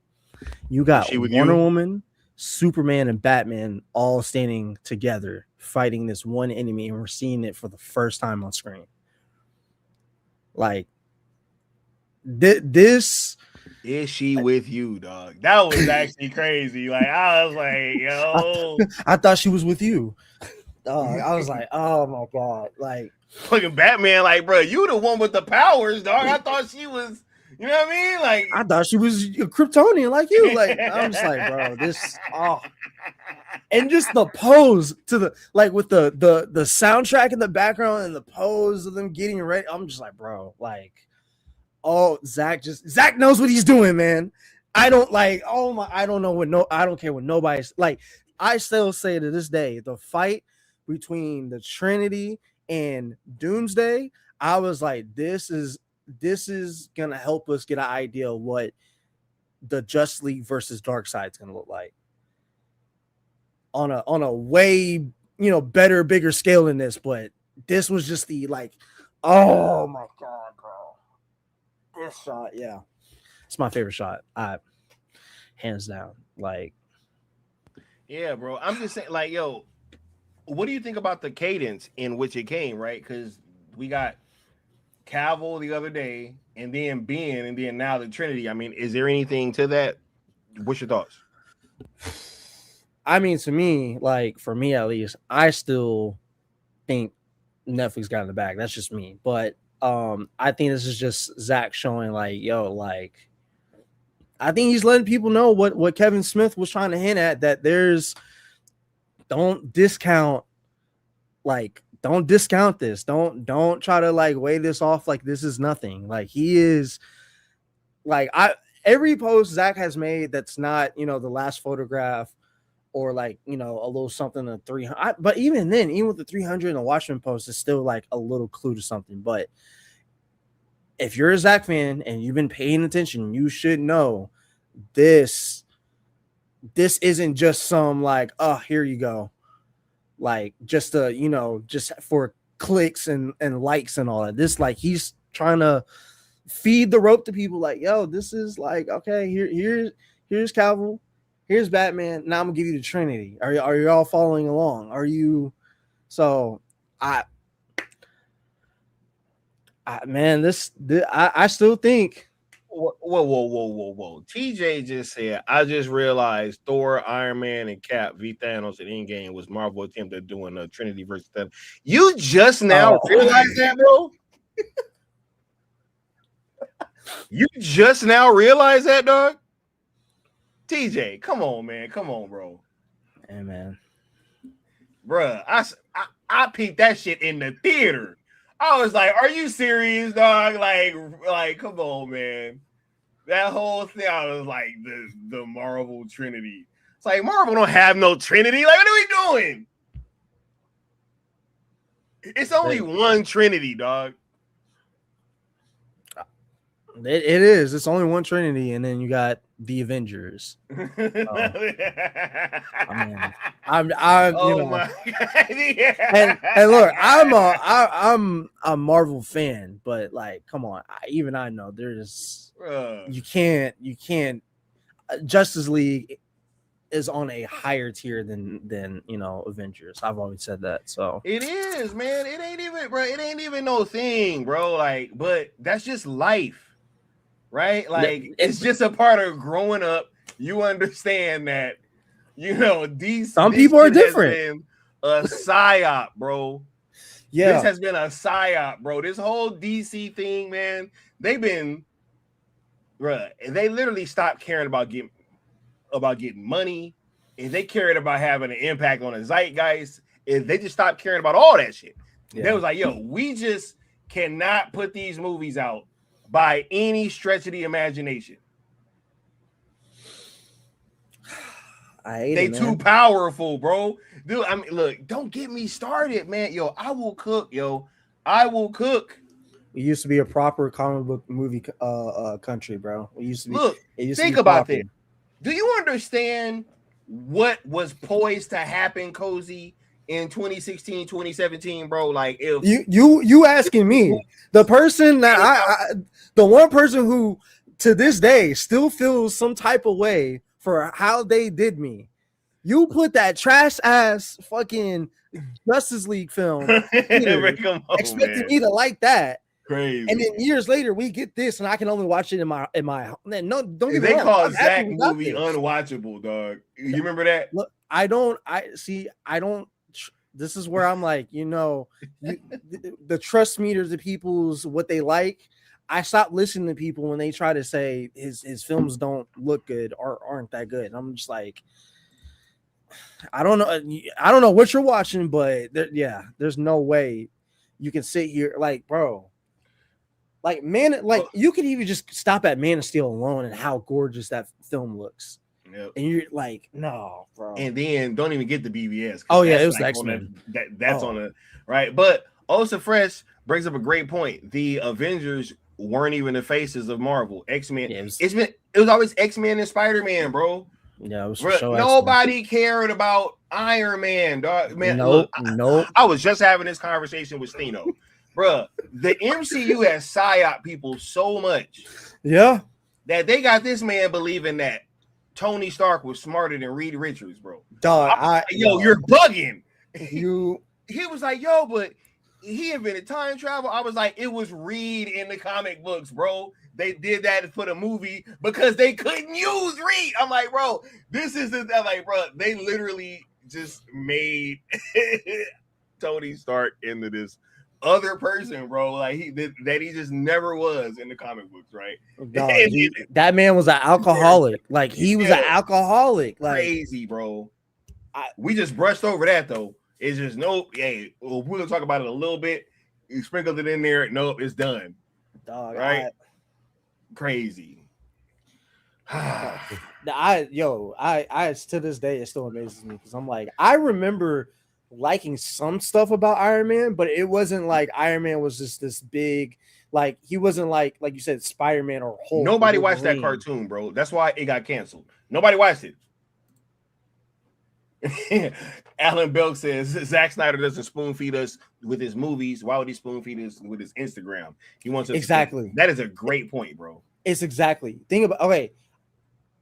you got Wonder Woman, Superman, and Batman all standing together fighting this one enemy, and we're seeing it for the first time on screen. Like, this is she with you, dog? That was actually crazy. Like, I was like, yo, I thought she was with you. Dog, I was like, oh my god, like fucking Batman, like, bro, you the one with the powers, dog. I thought she was, you know what I mean? Like, I thought she was a Kryptonian like you. Like, I'm just like, bro, this and just the pose to the with the soundtrack in the background and the pose of them getting ready. I'm just like, bro, like, oh, Zack knows what he's doing, man. I don't care what nobody's like. I still say to this day, the fight between the Trinity and Doomsday, I was like, this is gonna help us get an idea of what the Justice League versus Darkseid is gonna look like on a way better, bigger scale than this. But this was just the oh my god, bro, this shot, yeah, it's my favorite shot, hands down. Like, yeah, bro, I'm just saying, like, yo, what do you think about the cadence in which it came, right? Because we got Cavill the other day, and then Ben, and then now the Trinity. I mean, is there anything to that? What's your thoughts? I mean, to me, for me at least, I still think Netflix got in the bag. That's just me. But I think this is just Zack showing I think he's letting people know what Kevin Smith was trying to hint at, that don't discount this. Don't try to weigh this off like this is nothing. Like, he is every post Zack has made that's not, the last photograph or a little something to 300. But even then, even with the 300 and the Watchmen post, it's still a little clue to something. But if you're a Zack fan and you've been paying attention, you should know this isn't just some here you go, just just for clicks and likes and all that. This he's trying to feed the rope to people, yo, this is okay, here's Cavill, here's Batman, now I'm gonna give you the Trinity. Are you all following along? Are you? So I still think. Whoa. TJ just said, I just realized Thor, Iron Man, and Cap v Thanos at Endgame was Marvel attempt at doing a Trinity versus Thanos. You just now realized that, bro? You just now realize that, dog? TJ, come on, man. Come on, bro. Hey, man. Bruh, I peeped that shit in the theater. I was like, are you serious, dog? Like, come on, man. That whole thing, I was like, the Marvel Trinity. It's like, Marvel don't have no Trinity. Like, what are we doing? It's only one Trinity, dog. It is. It's only one Trinity, and then you got the Avengers. My God. Yeah. And look, I'm a Marvel fan, but come on, I know there's you can't. Justice League is on a higher tier than Avengers. I've always said that. So it is, man. It ain't even, bro. It ain't even no thing, bro. But that's just life. Right? It's just a part of growing up. You understand that, some people are different. A psyop, bro. Yeah. This has been a psyop, bro. This whole DC thing, man, they literally stopped caring about getting money, and they cared about having an impact on the zeitgeist. They just stopped caring about all that shit. Yeah. They was like, yo, we just cannot put these movies out by any stretch of the imagination. They too powerful, bro. Dude, I mean, look, don't get me started, man. Yo, I will cook, I will cook. We used to be a proper comic book movie country, bro. We used to be. Look, think about that. Do you understand what was poised to happen, Cozy, in 2016, 2017, bro? Like, if you asking me, the person that the one person who to this day still feels some type of way for how they did me. You put that trash ass fucking Justice League film expecting me to like that. Crazy. And then years later we get this and I can only watch it in my no, don't get me they wrong. call Zack movie unwatchable, dog. You remember that? Look, this is where I'm like, the trust meters of people's what they like. I stopped listening to people when they try to say his films don't look good or aren't that good. I'm just like, I don't know what you're watching, but there's no way you can sit here like, bro, like you could even just stop at Man of Steel alone and how gorgeous that film looks. Yep. And you're like, no, bro. And then don't even get the BVS. Oh yeah, it was like X-Men. That's on the right. But also Fresh brings up a great point. The Avengers weren't even the faces of Marvel. X-Men. Yeah, it was always X-Men and Spider-Man, bro. Yeah, it was nobody cared about Iron Man, dog. Man, nope. I was just having this conversation with Stino. Bruh, the MCU has psyop people so much. Yeah. That they got this man believing that Tony Stark was smarter than Reed Richards, bro. Dog, you're bugging. He was like, yo, but he invented time travel. I was like, it was Reed in the comic books, bro. They did that for the movie because they couldn't use Reed. I'm like, bro, I'm like, bro, they literally just made Tony Stark into this other person, bro. Like he just never was in the comic books, right? Dog, that man was an alcoholic. Like he was an alcoholic. Like crazy, bro. We just brushed over that though. It's just we're gonna talk about it a little bit. You sprinkled it in there. Nope, it's done. Dog, right? Crazy. I to this day it still amazes me because I'm like, I remember liking some stuff about Iron Man, but it wasn't like Iron Man was just this big, like he wasn't like you said, Spider-Man or Hulk. Nobody watched that cartoon, bro. That's why it got canceled. Nobody watched it. Alan Belk says Zack Snyder doesn't spoon feed us with his movies. Why would he spoon feed us with his Instagram? He wants us exactly. That is a great point, bro. It's exactly. Think about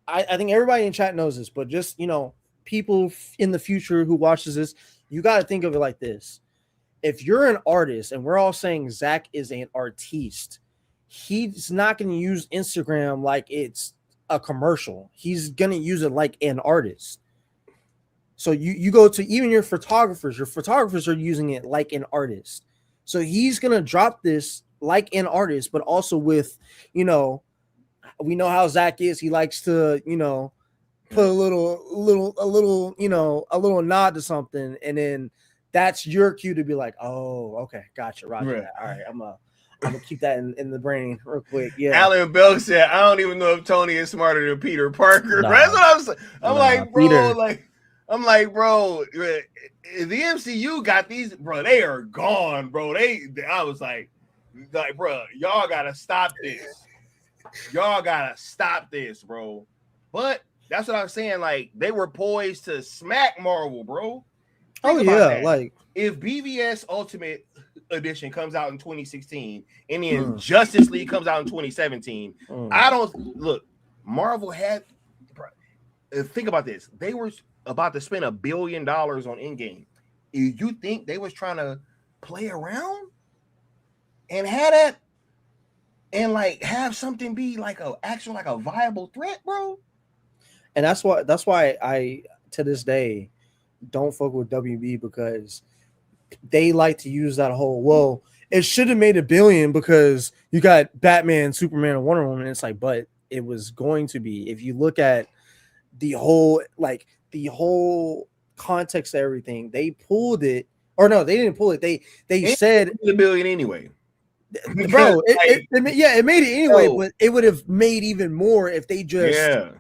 I think everybody in chat knows this, but just people in the future who watches this, you got to think of it like this. If you're an artist, and we're all saying Zack is an artiste, he's not going to use Instagram like it's a commercial. He's going to use it like an artist. So you go to even your photographers are using it like an artist. So he's going to drop this like an artist, but also with, we know how Zack is. He likes to, put a little nod to something. And then that's your cue to be like, oh, okay, gotcha. Roger that. All right. I'm gonna keep that in the brain real quick. Yeah. Alan Bell said, I don't even know if Tony is smarter than Peter Parker. Nah, that's what I'm saying. I'm like, bro, the MCU got these, bro. They are gone, bro. I was like, bro, y'all gotta stop this. Y'all gotta stop this, bro. But that's what I'm saying. Like, they were poised to smack Marvel, bro. Think about that. Like if BVS Ultimate Edition comes out in 2016 and then Justice League comes out in 2017, I don't look. Marvel had. Think about this. They were about to spend $1 billion on Endgame. You think they was trying to play around and have that and like have something be like a viable threat, bro? And that's why I to this day don't fuck with WB, because they like to use that whole, well, it should have made $1 billion because you got Batman, Superman, and Wonder Woman. It's like, but it was going to be, if you look at the whole context to everything. They pulled it, or no, they didn't pull it. They It said was $1 billion anyway. bro, it made it anyway, Yo. but it would have made even more if they just Yeah,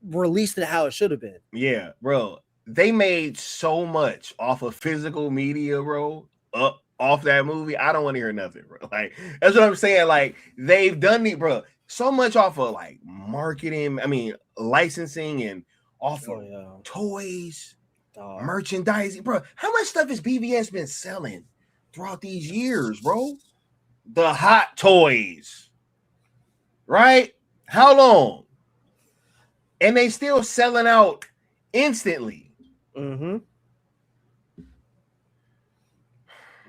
released it how it should have been. yeah, bro. They made so much off of physical media, bro. Off that movie, I don't want to hear nothing, bro. Like that's what I'm saying. Like they've done it, bro. So much off of like marketing. I mean, licensing and off of toys, merchandising, bro. How much stuff has BVS been selling throughout these years, bro? The hot toys, right? How long? And they still selling out instantly. Mm-hmm.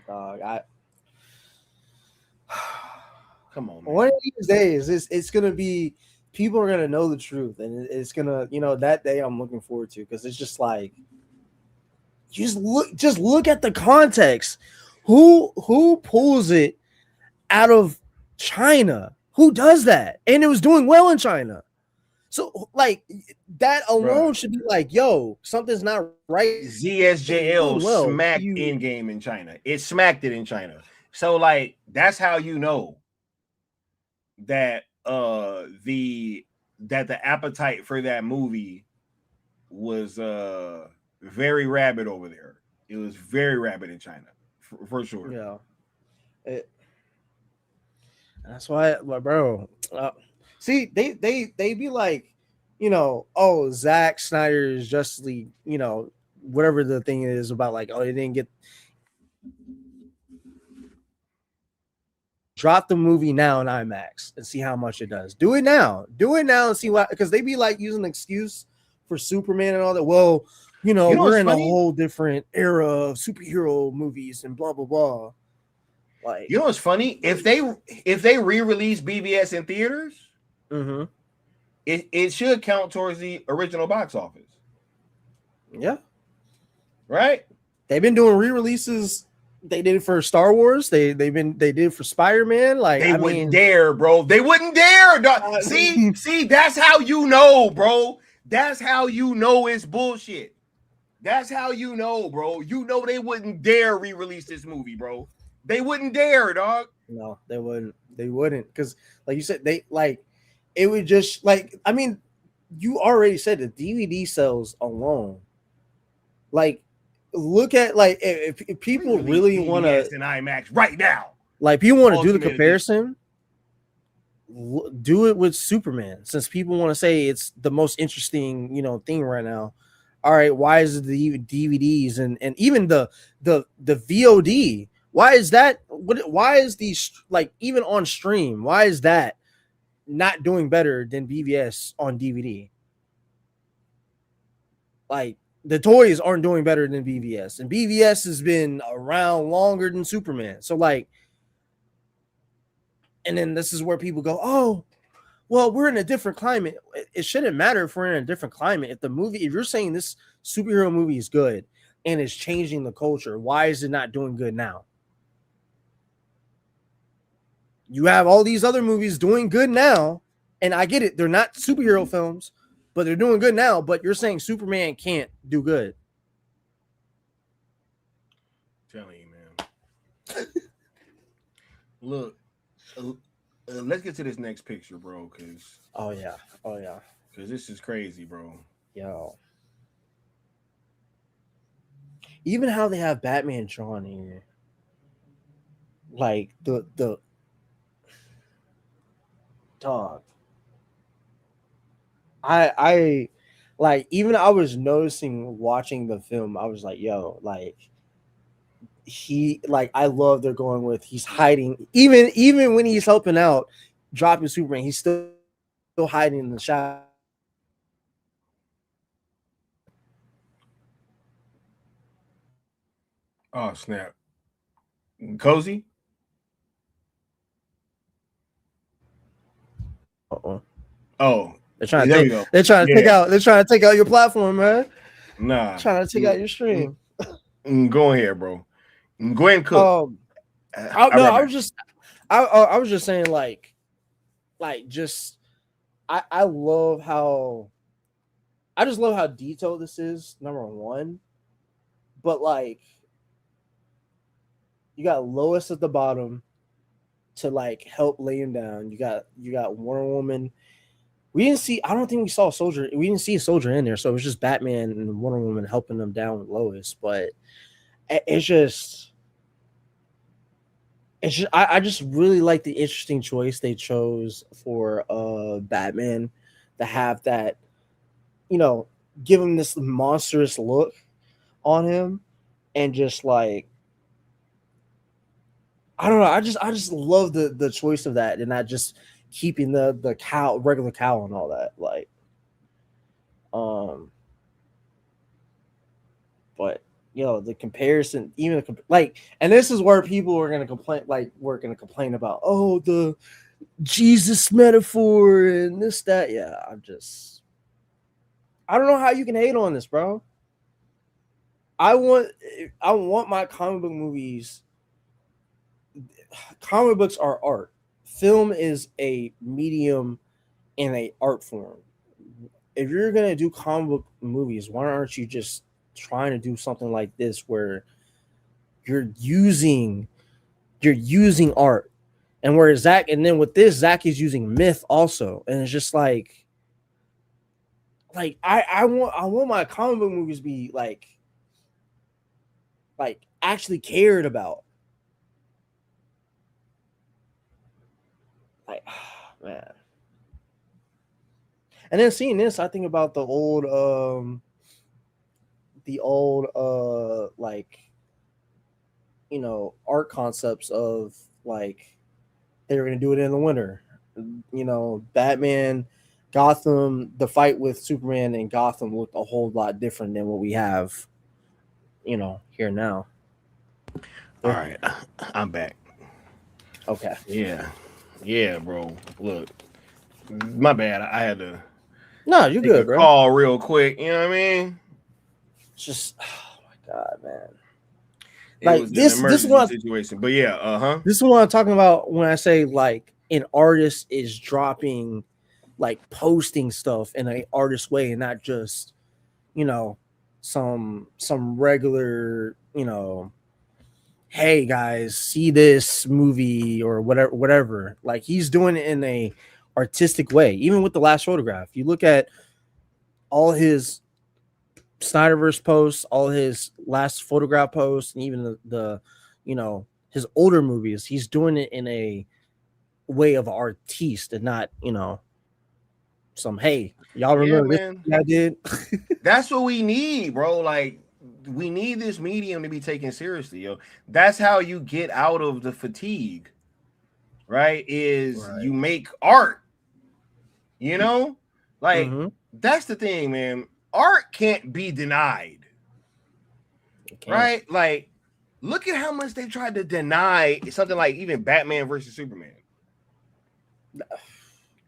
Dog, Come on, man. One of these days, it's gonna be people are gonna know the truth, and it's gonna, that day I'm looking forward to, because it's just like just look at the context. Who pulls it out of China? Who does that? And it was doing well in China. So like that alone should be like, yo, something's not right. ZSJL smacked in-game in China. It smacked it in China. So like that's how you know that the appetite for that movie was very rabid over there. It was very rabid in China for sure. Yeah. That's why, bro. See, they be like, oh, Zack Snyder is justly, whatever the thing is about, like, oh, they didn't get. Drop the movie now in IMAX and see how much it does. Do it now and see why, because they be like using an excuse for Superman and all that. Well, we're in a whole different era of superhero movies and blah blah blah. Like, what's funny? If they re-release BVS in theaters, it should count towards the original box office. Yeah, right. They've been doing re-releases. They did it for Star Wars. They did it for Spider-Man. Like, they wouldn't dare, bro. They wouldn't dare. See, that's how you know, bro. That's how you know it's bullshit. That's how you know, bro. They wouldn't dare re-release this movie, bro. They wouldn't dare, dog. No, they wouldn't. They wouldn't, because, like you said, it would just, like, I mean, you already said the DVD sales alone. Like, look at, like, if people really want to in IMAX right now, like, people want to do the comparison, do it with Superman, since people want to say it's the most interesting thing right now. All right, why is it the DVDs and even the VOD? Why is that? Why is these, like, even on stream? Why is that not doing better than BVS on DVD? Like, the toys aren't doing better than BVS, and BVS has been around longer than Superman. So, like, and then this is where people go, oh, well, we're in a different climate. It shouldn't matter if we're in a different climate. If you're saying this superhero movie is good and it's changing the culture, why is it not doing good now? You have all these other movies doing good now, and I get it. They're not superhero films, but they're doing good now. But you're saying Superman can't do good. Telling you, man. Look, let's get to this next picture, bro. Because because this is crazy, bro. Yo, even how they have Batman drawn here, like the dog. I like, even I was noticing watching the film, I was like, yo, like, I love they're going with, he's hiding, even when he's helping out dropping Superman, he's still hiding in the shadow. Oh, snap. Cozy? Oh, they're trying to take out your platform, man. Nah, trying to take out your stream. Go ahead, bro. Go ahead and cook. I was just saying, like just I love how detailed this is, number one, but like you got Lois at the bottom to like help lay him down. You got Wonder Woman. We didn't see. I don't think we saw a soldier. We didn't see a soldier in there, so it was just Batman and Wonder Woman helping them down with Lois. But it's just. I just really like the interesting choice they chose for Batman to have that, give him this monstrous look on him, and just like I don't know, I just love the choice of that, and not just keeping the regular cowl and all that, like but the comparison, even and this is where people are gonna complain, we're gonna complain about, oh, the Jesus metaphor and this, that. Yeah, I don't know how you can hate on this, bro. I want my comic book movies. Comic books are art. Film is a medium and a art form. If you're gonna do comic book movies, why aren't you just trying to do something like this where you're using art? And where Zack, and then with this, Zack is using myth also, and it's just like I want my comic book movies to be like actually cared about. Like, man. And then seeing this, I think about the old art concepts of like they were gonna do it in the winter. Batman, Gotham, the fight with Superman and Gotham looked a whole lot different than what we have, here now. All right, I'm back. Okay. Yeah, bro. Look, my bad. I had to. No, you're good, bro. Call real quick. You know what I mean? It's just, oh my god, man. This is what situation, but yeah, This is what I'm talking about when I say like an artist is dropping, like posting stuff in an artist way, and not just, some regular, hey guys, see this movie or whatever. Like he's doing it in a artistic way. Even with the last photograph, you look at all his Snyderverse posts, all his last photograph posts, and even the his older movies, he's doing it in a way of artiste and not some, hey, y'all remember this I did. That's what we need, bro. Like we need this medium to be taken seriously, yo. That's how you get out of the fatigue, right? You make art, like that's the thing, man. Art can't be denied, right? Like, look at how much they tried to deny something like even Batman versus Superman,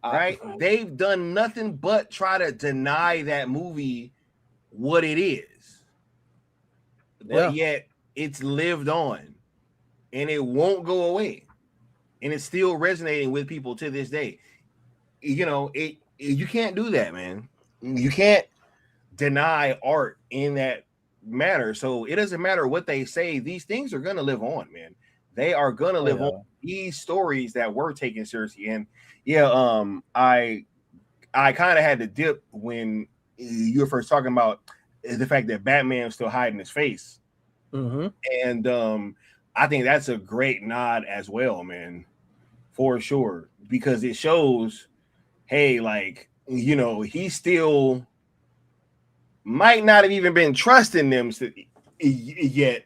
right? They've done nothing but try to deny that movie what it is, but yet it's lived on, and it won't go away, and it's still resonating with people to this day. You can't do that, man. You can't deny art in that manner. So it doesn't matter what they say, these things are gonna live on, man. They are gonna live on. These stories that were taken seriously. And I kind of had to dip when you were first talking about the fact that Batman was still hiding his face. And I think that's a great nod as well, man, for sure, because it shows, hey, like, he still might not have even been trusting them yet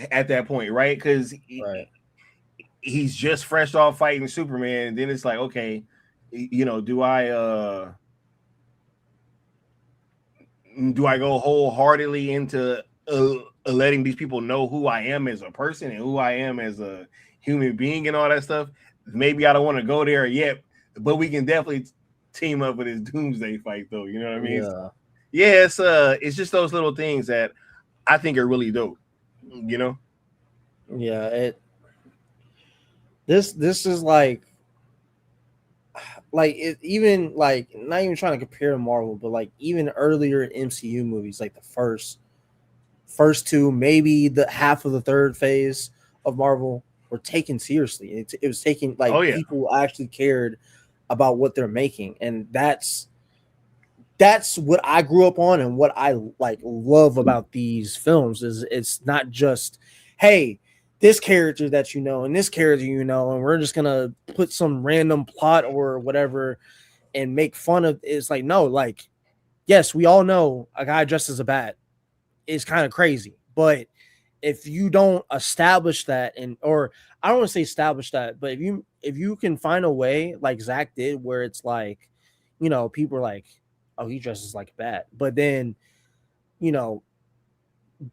at that point, right? Because he's just fresh off fighting Superman, and then it's like, okay, do I go wholeheartedly into letting these people know who I am as a person and who I am as a human being and all that stuff? Maybe I don't want to go there yet, but we can definitely team up with his Doomsday fight, though. You know what I mean? Yeah, it's just those little things that I think are really dope. Yeah, this is like it, even like, not even trying to compare to Marvel, but like even earlier MCU movies, like the first first two, maybe the half of the third phase of Marvel were taken seriously. It was taking like people actually cared about what they're making, and that's what I grew up on, and what I like love about these films is it's not just, hey, this character that you know and this character you know, and we're just gonna put some random plot or whatever and make fun of. It's like, no, like, yes, we all know a guy dressed as a bat is kind of crazy, but if you don't establish that, and or I don't want to say establish that, but if you can find a way like Zach did, where it's like, you know, people are like, oh, he dresses like a bat, but then, you know,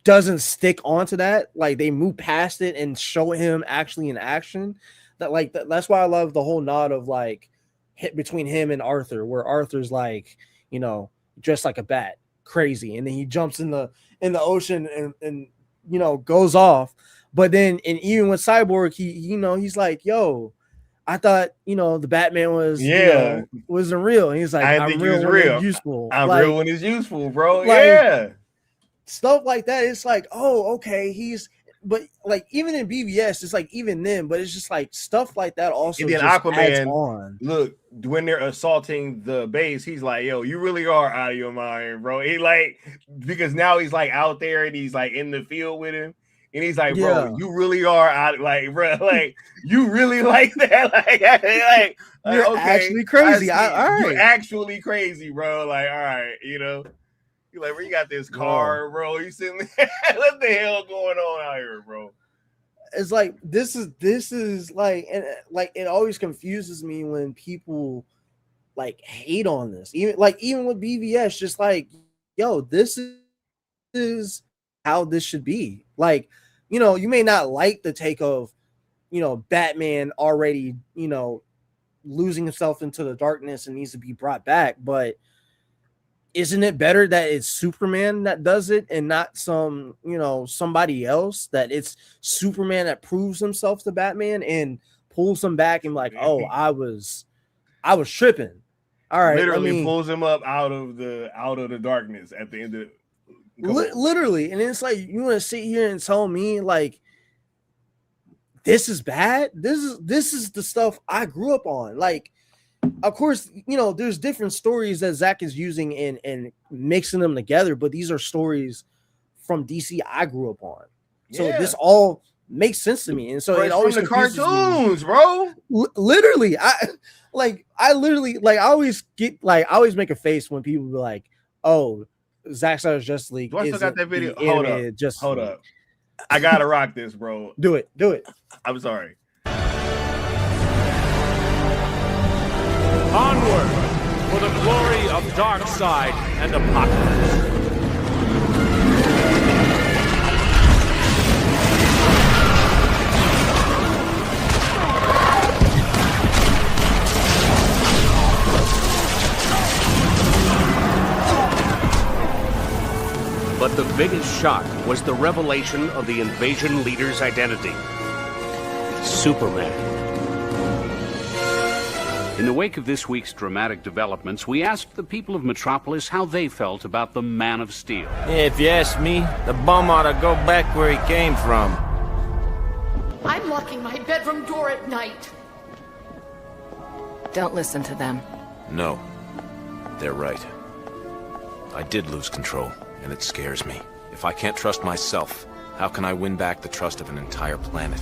doesn't stick onto that, like they move past it and show him actually in action. That's why I love the whole nod of like hit between him and Arthur, where Arthur's like, you know, dressed like a bat, crazy, and then he jumps in the ocean and you know, goes off. But then, and even with Cyborg, he, you know, he's like, yo, I thought, you know, the Batman was, you know, wasn't real. And he's like, I'm real when it's useful. I'm like, real when it's useful, bro. Like, yeah. Stuff like that. It's like, oh, okay. But like, even in BVS, it's like, even then, but it's just like stuff like that also. And then Aquaman, look, when they're assaulting the base, he's like, yo, you really are out of your mind, bro. He like, because now he's like out there and he's like in the field with him. And he's like, bro, you really are out, like, bro, like, you really like that, like you're okay, actually crazy. All right, you're actually crazy, bro. Like, all right, you know, you're like, bro, you got this car, bro. You sitting there, what the hell going on out here, bro? It's like this is like, and like it always confuses me when people like hate on this, even with BVS, just like, yo, this is how this should be. Like, you know, you may not like the take of, you know, Batman already, you know, losing himself into the darkness and needs to be brought back, but isn't it better that it's Superman that does it and not some, you know, somebody else, that it's Superman that proves himself to Batman and pulls him back and like, oh, I was tripping. All right. Literally pulls him up out of the darkness at the end of literally. And it's like, you want to sit here and tell me like this is bad? This is the stuff I grew up on. Like, of course, you know, there's different stories that Zach is using and mixing them together, but these are stories from DC I grew up on. So this all makes sense to me. And so it always from the cartoons, bro. Literally, I always make a face when people be like, oh, Zack Snyder's Justice League. Do I still got that video? Hold up. I gotta rock this, bro. Do it. I'm sorry. Onward for the glory of Darkseid and Apocalypse. But the biggest shock was the revelation of the invasion leader's identity. Superman. In the wake of this week's dramatic developments, we asked the people of Metropolis how they felt about the Man of Steel. If you ask me, the bum ought to go back where he came from. I'm locking my bedroom door at night. Don't listen to them. No, they're right. I did lose control, and it scares me. If I can't trust myself, how can I win back the trust of an entire planet?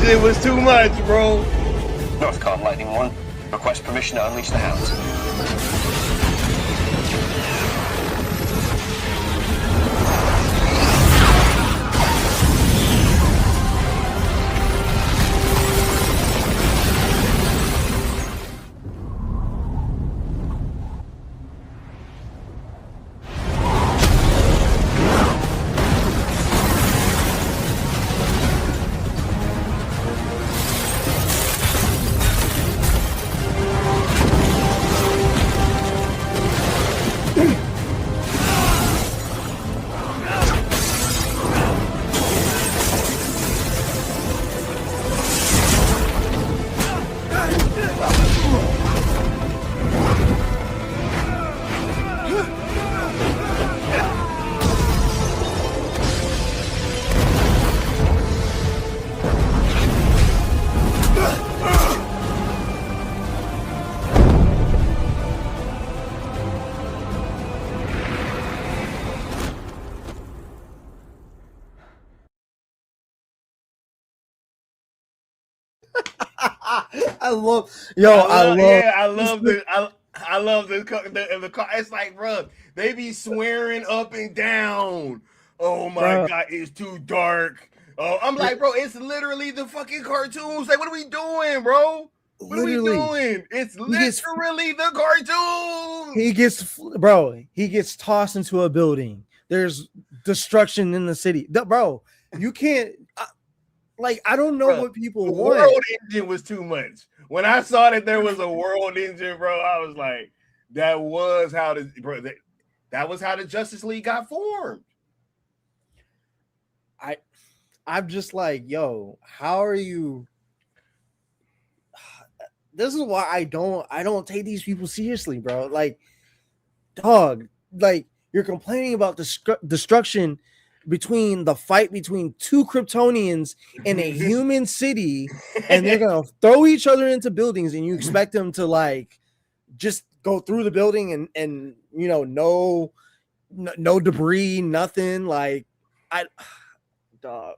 It was too much, bro. Northcard Lightning 1, request permission to unleash the hounds. I love I love the car. It's like, bro, they be swearing up and down. Oh my god, it's too dark. Oh, I'm like, bro, it's literally the fucking cartoons. Like, what are we doing, bro? What are we doing? It's literally the cartoon. He gets tossed into a building. There's destruction in the city. Bro, you can't I don't know what people want. World engine was too much. When I saw that there was a world engine, bro, I was like, that was how the Justice League got formed. I'm just like, yo, how are you? This is why I don't take these people seriously, bro. Like, dog, like you're complaining about the destruction between the fight between two Kryptonians in a human city, and they're gonna throw each other into buildings, and you expect them to like just go through the building and you know no debris, nothing. Like, dog.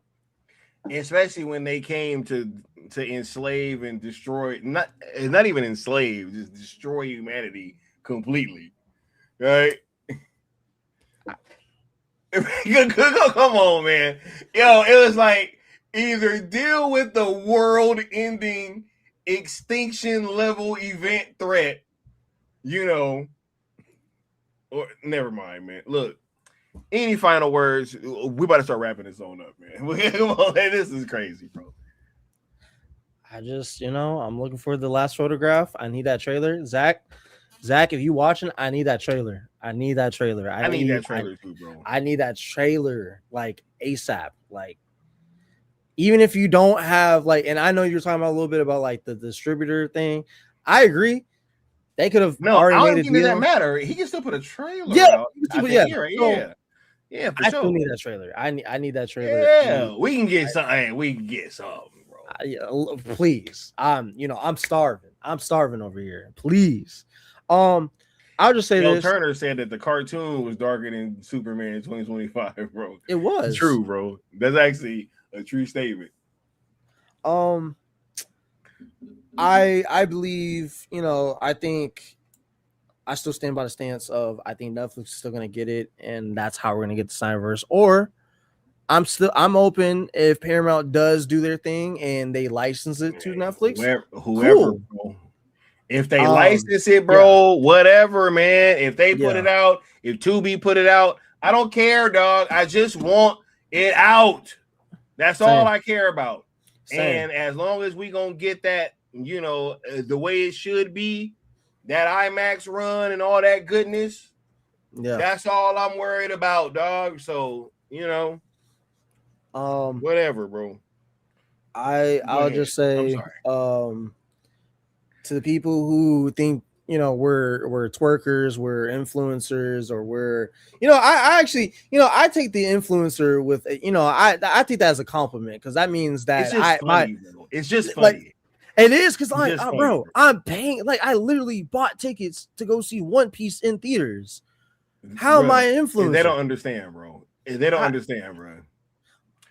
Especially when they came to enslave and destroy, not even enslave, just destroy humanity completely, right? Come on, man. Yo, it was like either deal with the world-ending extinction level event threat, or never mind, man. Look, any final words? We about to start wrapping this on up, man. Come on, man. This is crazy, bro. I just, I'm looking for the last photograph. I need that trailer. Zach, if you watching, I need that trailer. I need that trailer too, bro. I need that trailer like ASAP. Like, even if you don't have and I know you're talking about a little bit about like the distributor thing. I agree. They could have already made a deal. That matter. He can still put a trailer out. Yeah, for I sure. still need that trailer. I need that trailer. Yeah, we can get something. We can get something, bro. Please. I'm starving. I'm starving over here. Please. I'll just say this. Turner said that the cartoon was darker than Superman in 2025, bro. It was true, bro. That's actually a true statement. I believe, I think I still stand by the stance of I think Netflix is still gonna get it, and that's how we're gonna get the Snyderverse. Or I'm open if Paramount does do their thing and they license it to Netflix. Whoever, bro. If they license it, bro, whatever, man. If they put it out, if Tubi put it out, I don't care, dog. I just want it out. That's all I care about. And as long as we gonna get that, the way it should be, that IMAX run and all that goodness, that's all I'm worried about, dog. So, whatever, bro. I'll just say, to the people who think, we're twerkers, we're influencers, or we're, I actually, I take the influencer with, I take that as a compliment, because that means that it's just funny. It is, because bro, I'm paying, I literally bought tickets to go see One Piece in theaters. How am I an influencer? They don't understand, bro. They don't understand, bro.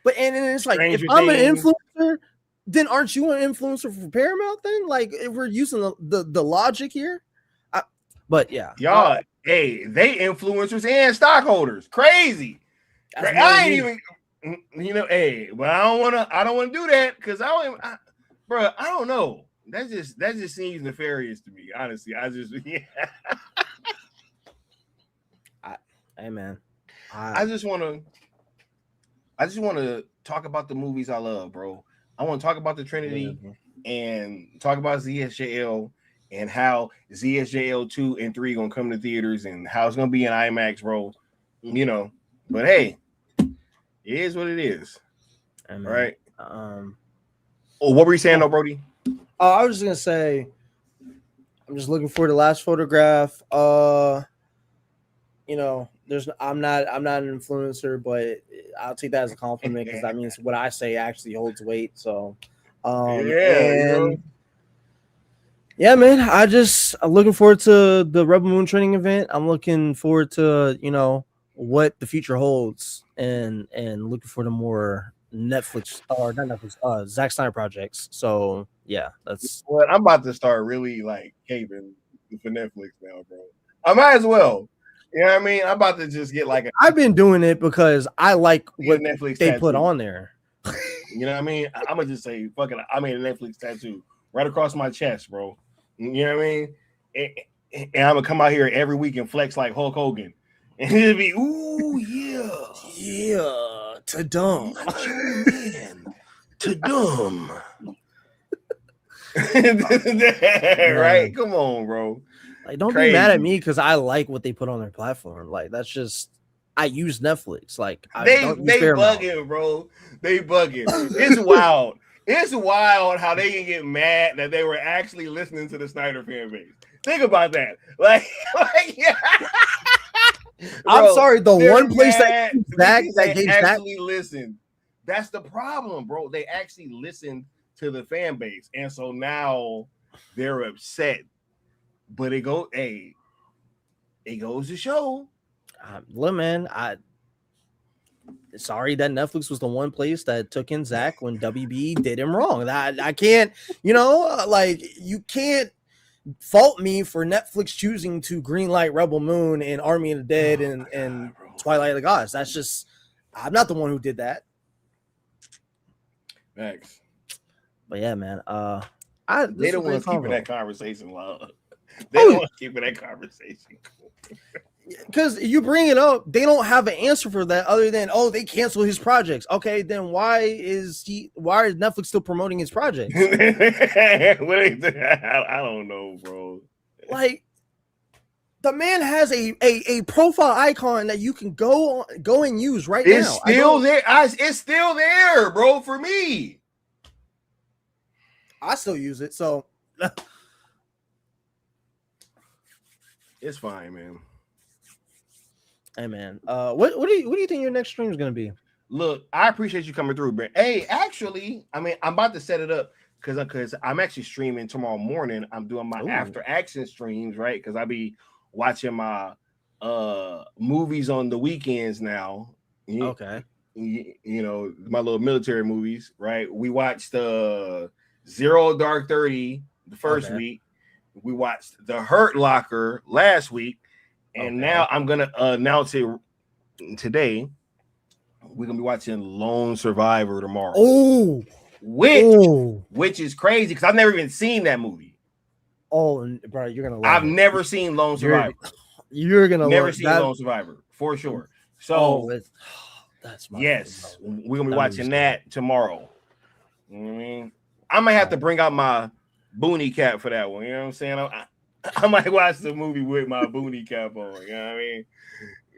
But and it's like, if I'm an influencer, then aren't you an influencer for Paramount then? Like, if we're using the logic here. But yeah. Y'all, hey, they influencers and stockholders. Crazy. I ain't even, hey, but I don't want to do that, because bro, I don't know. That just seems nefarious to me, honestly. Hey, man. I just want to talk about the movies I love, bro. I want to talk about the Trinity and talk about ZSJL and how ZSJL 2 and 3 gonna come to theaters and how it's gonna be in IMAX, bro. But hey, it is what it is. All right. What were you saying, though, Brody? I was just gonna say, I'm just looking for the last photograph. I'm not an influencer, but I'll take that as a compliment, because that means what I say actually holds weight. So, man, I'm looking forward to the Rebel Moon training event. I'm looking forward to what the future holds, and looking for the more Netflix or not Netflix, Zack Snyder projects. So yeah, that's what I'm about to start really like caving for Netflix now, bro. I might as well. You know what I mean? I'm about to just get like I've been doing it because I like what Netflix they tattoo. put on there. You know what I mean? I'm gonna just say, fuck it. I made a Netflix tattoo right across my chest, bro. You know what I mean? And I'm gonna come out here every week and flex like Hulk Hogan, and it'll be, ooh yeah, to dumb, man, to dumb. Right? Come on, bro. Like, don't Crazy. be mad at me because I like what they put on their platform. Like, that's just I use Netflix. Like, they bugging, bro. They bugging. It's wild. It's wild how they can get mad that they were actually listening to the Snyder fan base. Think about that. Like yeah. I'm sorry. The one place that gave actually listened. That's the problem, bro. They actually listened to the fan base, and so now they're upset. But it goes to show. Look, man, sorry that Netflix was the one place that took in Zack when WB did him wrong. I can't, like you can't fault me for Netflix choosing to greenlight Rebel Moon and Army of the Dead and Twilight of the Gods. That's just, I'm not the one who did that. Thanks. But yeah, man. They don't want to keep that conversation loud. They don't want to keep that conversation cool. Because you bring it up, they don't have an answer for that other than, they canceled his projects. Okay, then why is Netflix still promoting his projects? I don't know, bro. Like, the man has a profile icon that you can go and use right now. It's still there. It's still there, bro, for me. I still use it, so it's fine, man. Hey, man. What do you think your next stream is gonna be? Look, I appreciate you coming through, bro. Hey, actually, I mean, I'm about to set it up because I'm actually streaming tomorrow morning. I'm doing my after action streams, right? Because I'll be watching my movies on the weekends now. Okay. You know, my little military movies, right? We watched Zero Dark 30 the first week. We watched The Hurt Locker last week. And now I'm going to announce it today. We're going to be watching Lone Survivor tomorrow. Which is crazy because I've never even seen that movie. Oh, bro, you're going to love it. I've never seen Lone Survivor. You're going to never seen Lone Survivor for sure. So, that's my yes, we're going to be watching that tomorrow. You know what I mean? I might have to bring out my boonie cap for that one. You know what I'm saying? I might watch the movie with my boonie cap on. You know what I mean?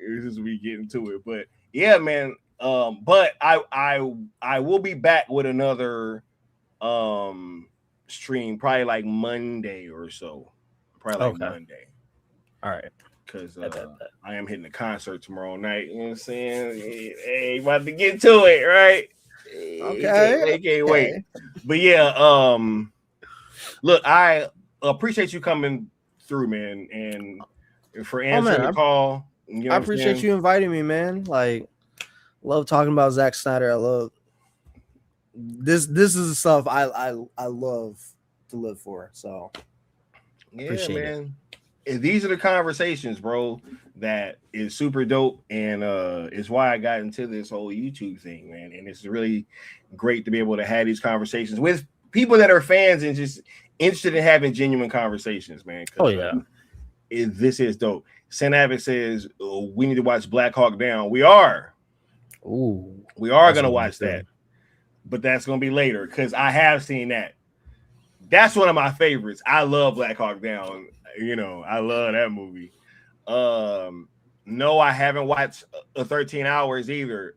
This is we getting to it, but yeah, man. But I will be back with another stream probably like Monday or so. Probably like Monday. All right. Because I am hitting a concert tomorrow night. You know what I'm saying? Hey, about to get to it, right? Okay. I can't wait. But yeah, look, I appreciate you coming through, man, and for answering the call. You know I appreciate you inviting me, man. Like, love talking about Zack Snyder. I love this. This is the stuff I love to live for. So yeah, man. And these are the conversations, bro, that is super dope, and it's why I got into this whole YouTube thing, man. And it's really great to be able to have these conversations with people that are fans and just interested in having genuine conversations, man. Oh yeah, this is dope. Saint Abbott says we need to watch Black Hawk Down. We are. We are gonna watch that, but that's gonna be later because I have seen that. That's one of my favorites. I love Black Hawk Down. You know, I love that movie. No, I haven't watched 13 Hours either,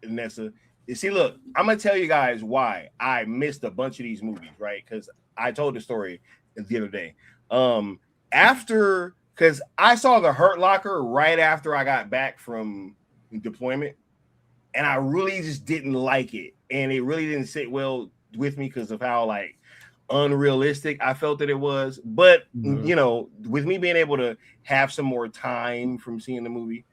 Nessa. You see, look, I'm gonna tell you guys why I missed a bunch of these movies, right? Because I told the story the other day. Because I saw The Hurt Locker right after I got back from deployment, and I really just didn't like it, and it really didn't sit well with me because of how like unrealistic I felt that it was. But you know, with me being able to have some more time from seeing the movie,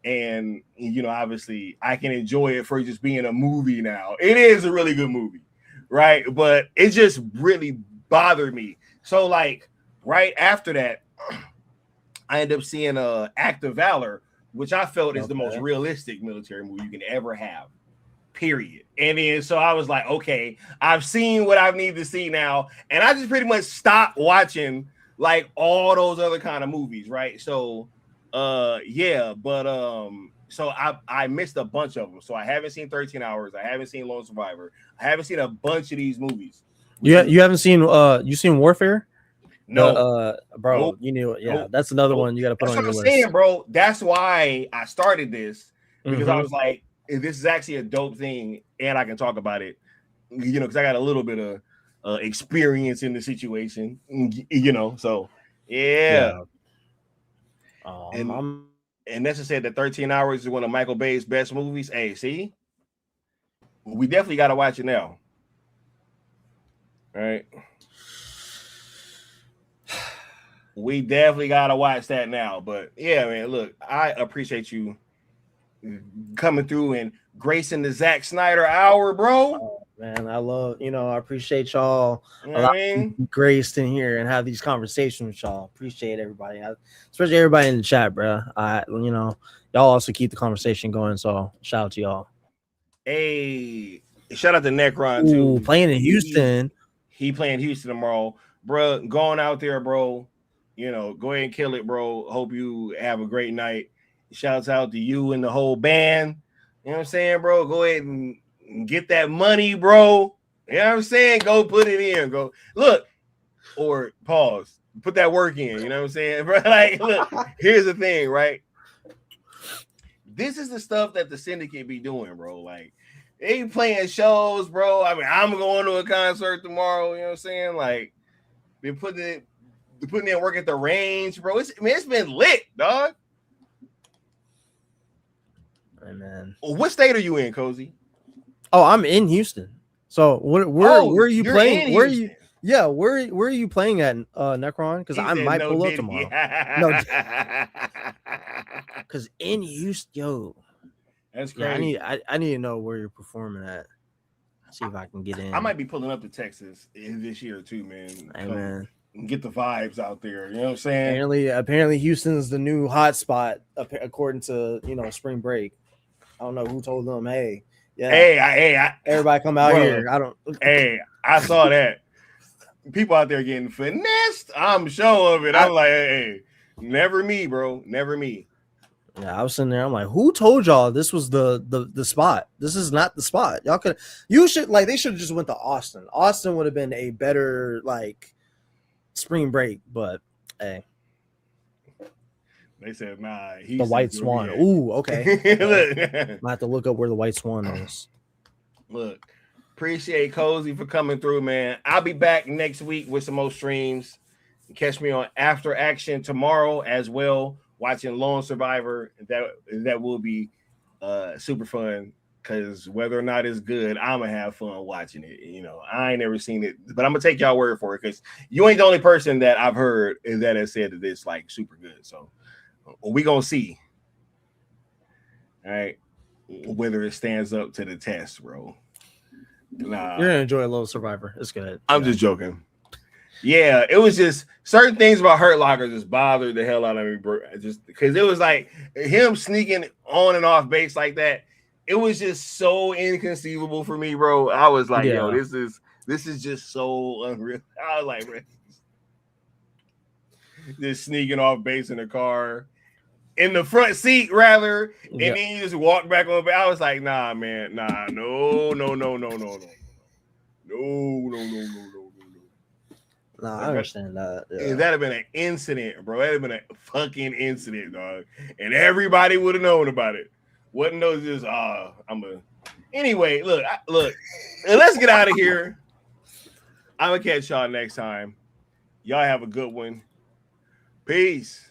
And obviously I can enjoy it for just being a movie now. It is a really good movie, right? But it just really bothered me. So like right after that, I ended up seeing Act of Valor, which I felt is the most realistic military movie you can ever have. Period. And then so I was like, okay, I've seen what I need to see now, and I just pretty much stopped watching like all those other kind of movies, right? So so I missed a bunch of them. So I haven't seen 13 Hours, I haven't seen Lone Survivor, I haven't seen a bunch of these movies. You haven't seen you seen Warfare? No, bro, nope. you knew it. Yeah, Nope. that's another one you got to put That's on your what I'm list. saying, bro. That's why I started this, because I was like, this is actually a dope thing, and I can talk about it, because I got a little bit of experience in the situation, so yeah. And that's said that 13 Hours is one of Michael Bay's best movies. Hey, see, we definitely got to watch it now. All right. We definitely got to watch that now. But yeah, man, look, I appreciate you coming through and gracing the Zack Snyder hour, bro. Oh, man, I appreciate y'all graced in here and have these conversations with y'all. Appreciate everybody, especially everybody in the chat, bro. Y'all also keep the conversation going. So shout out to y'all. Hey, shout out to Necron too. Playing in Houston. He playing Houston tomorrow, bro. Going out there, bro. Go ahead and kill it, bro. Hope you have a great night. Shouts out to you and the whole band. You know what I'm saying, bro? Go ahead and get that money, bro. You know what I'm saying? Go put it in. Go look, or pause. Put that work in. You know what I'm saying, bro? Like, look, here's the thing, right? This is the stuff that the syndicate be doing, bro. Like, they playing shows, bro. I mean, I'm going to a concert tomorrow. You know what I'm saying? Like, been putting in work at the range, bro. It's been lit, dog. Hey, man. What state are you in, Cozy? Oh, I'm in Houston. So where are you playing? Where are you? Yeah, where are you playing at, Necron? Because I might pull up tomorrow. No, because in Houston, yo, that's crazy. Yeah, I need to know where you're performing at. See if I can get in. I might be pulling up to Texas this year too, man. Hey, man. Get the vibes out there. You know what I'm saying? Apparently Houston's the new hot spot according to spring break. I don't know who told them, hey, everybody come out here. I saw that. People out there getting finessed. I'm sure of it. I'm like, hey, never me, bro. Never me. Yeah, I was sitting there. I'm like, who told y'all this was the spot? This is not the spot. They should have just went to Austin. Austin would have been a better spring break, but hey. They said, nah. The White Swan. Ooh, okay. I have to look up where the White Swan is. Look, appreciate Cozy for coming through, man. I'll be back next week with some more streams. Catch me on After Action tomorrow as well, watching Lone Survivor. That will be super fun, because whether or not it's good, I'm going to have fun watching it. I ain't never seen it, but I'm going to take y'all word for it, because you ain't the only person that I've heard that has said that it's super good. So we going to see. All right. Whether it stands up to the test, bro. Nah. You're going to enjoy Lone Survivor. It's good. I'm just joking. Yeah, it was just certain things about Hurt Locker just bothered the hell out of me, bro. Just because it was like him sneaking on and off base like that. It was just so inconceivable for me, bro. I was like, yo, this is just so unreal. I was like, bro, just sneaking off base in the car, in the front seat rather, and then you just walk back over. I was like, nah, man, nah, no. Nah, I understand that. Yeah. That'd have been an incident, bro. That'd have been a fucking incident, dog. And everybody would have known about it. Wasn't those just anyway, look, let's get out of here. I'm gonna catch y'all next time. Y'all have a good one. Peace.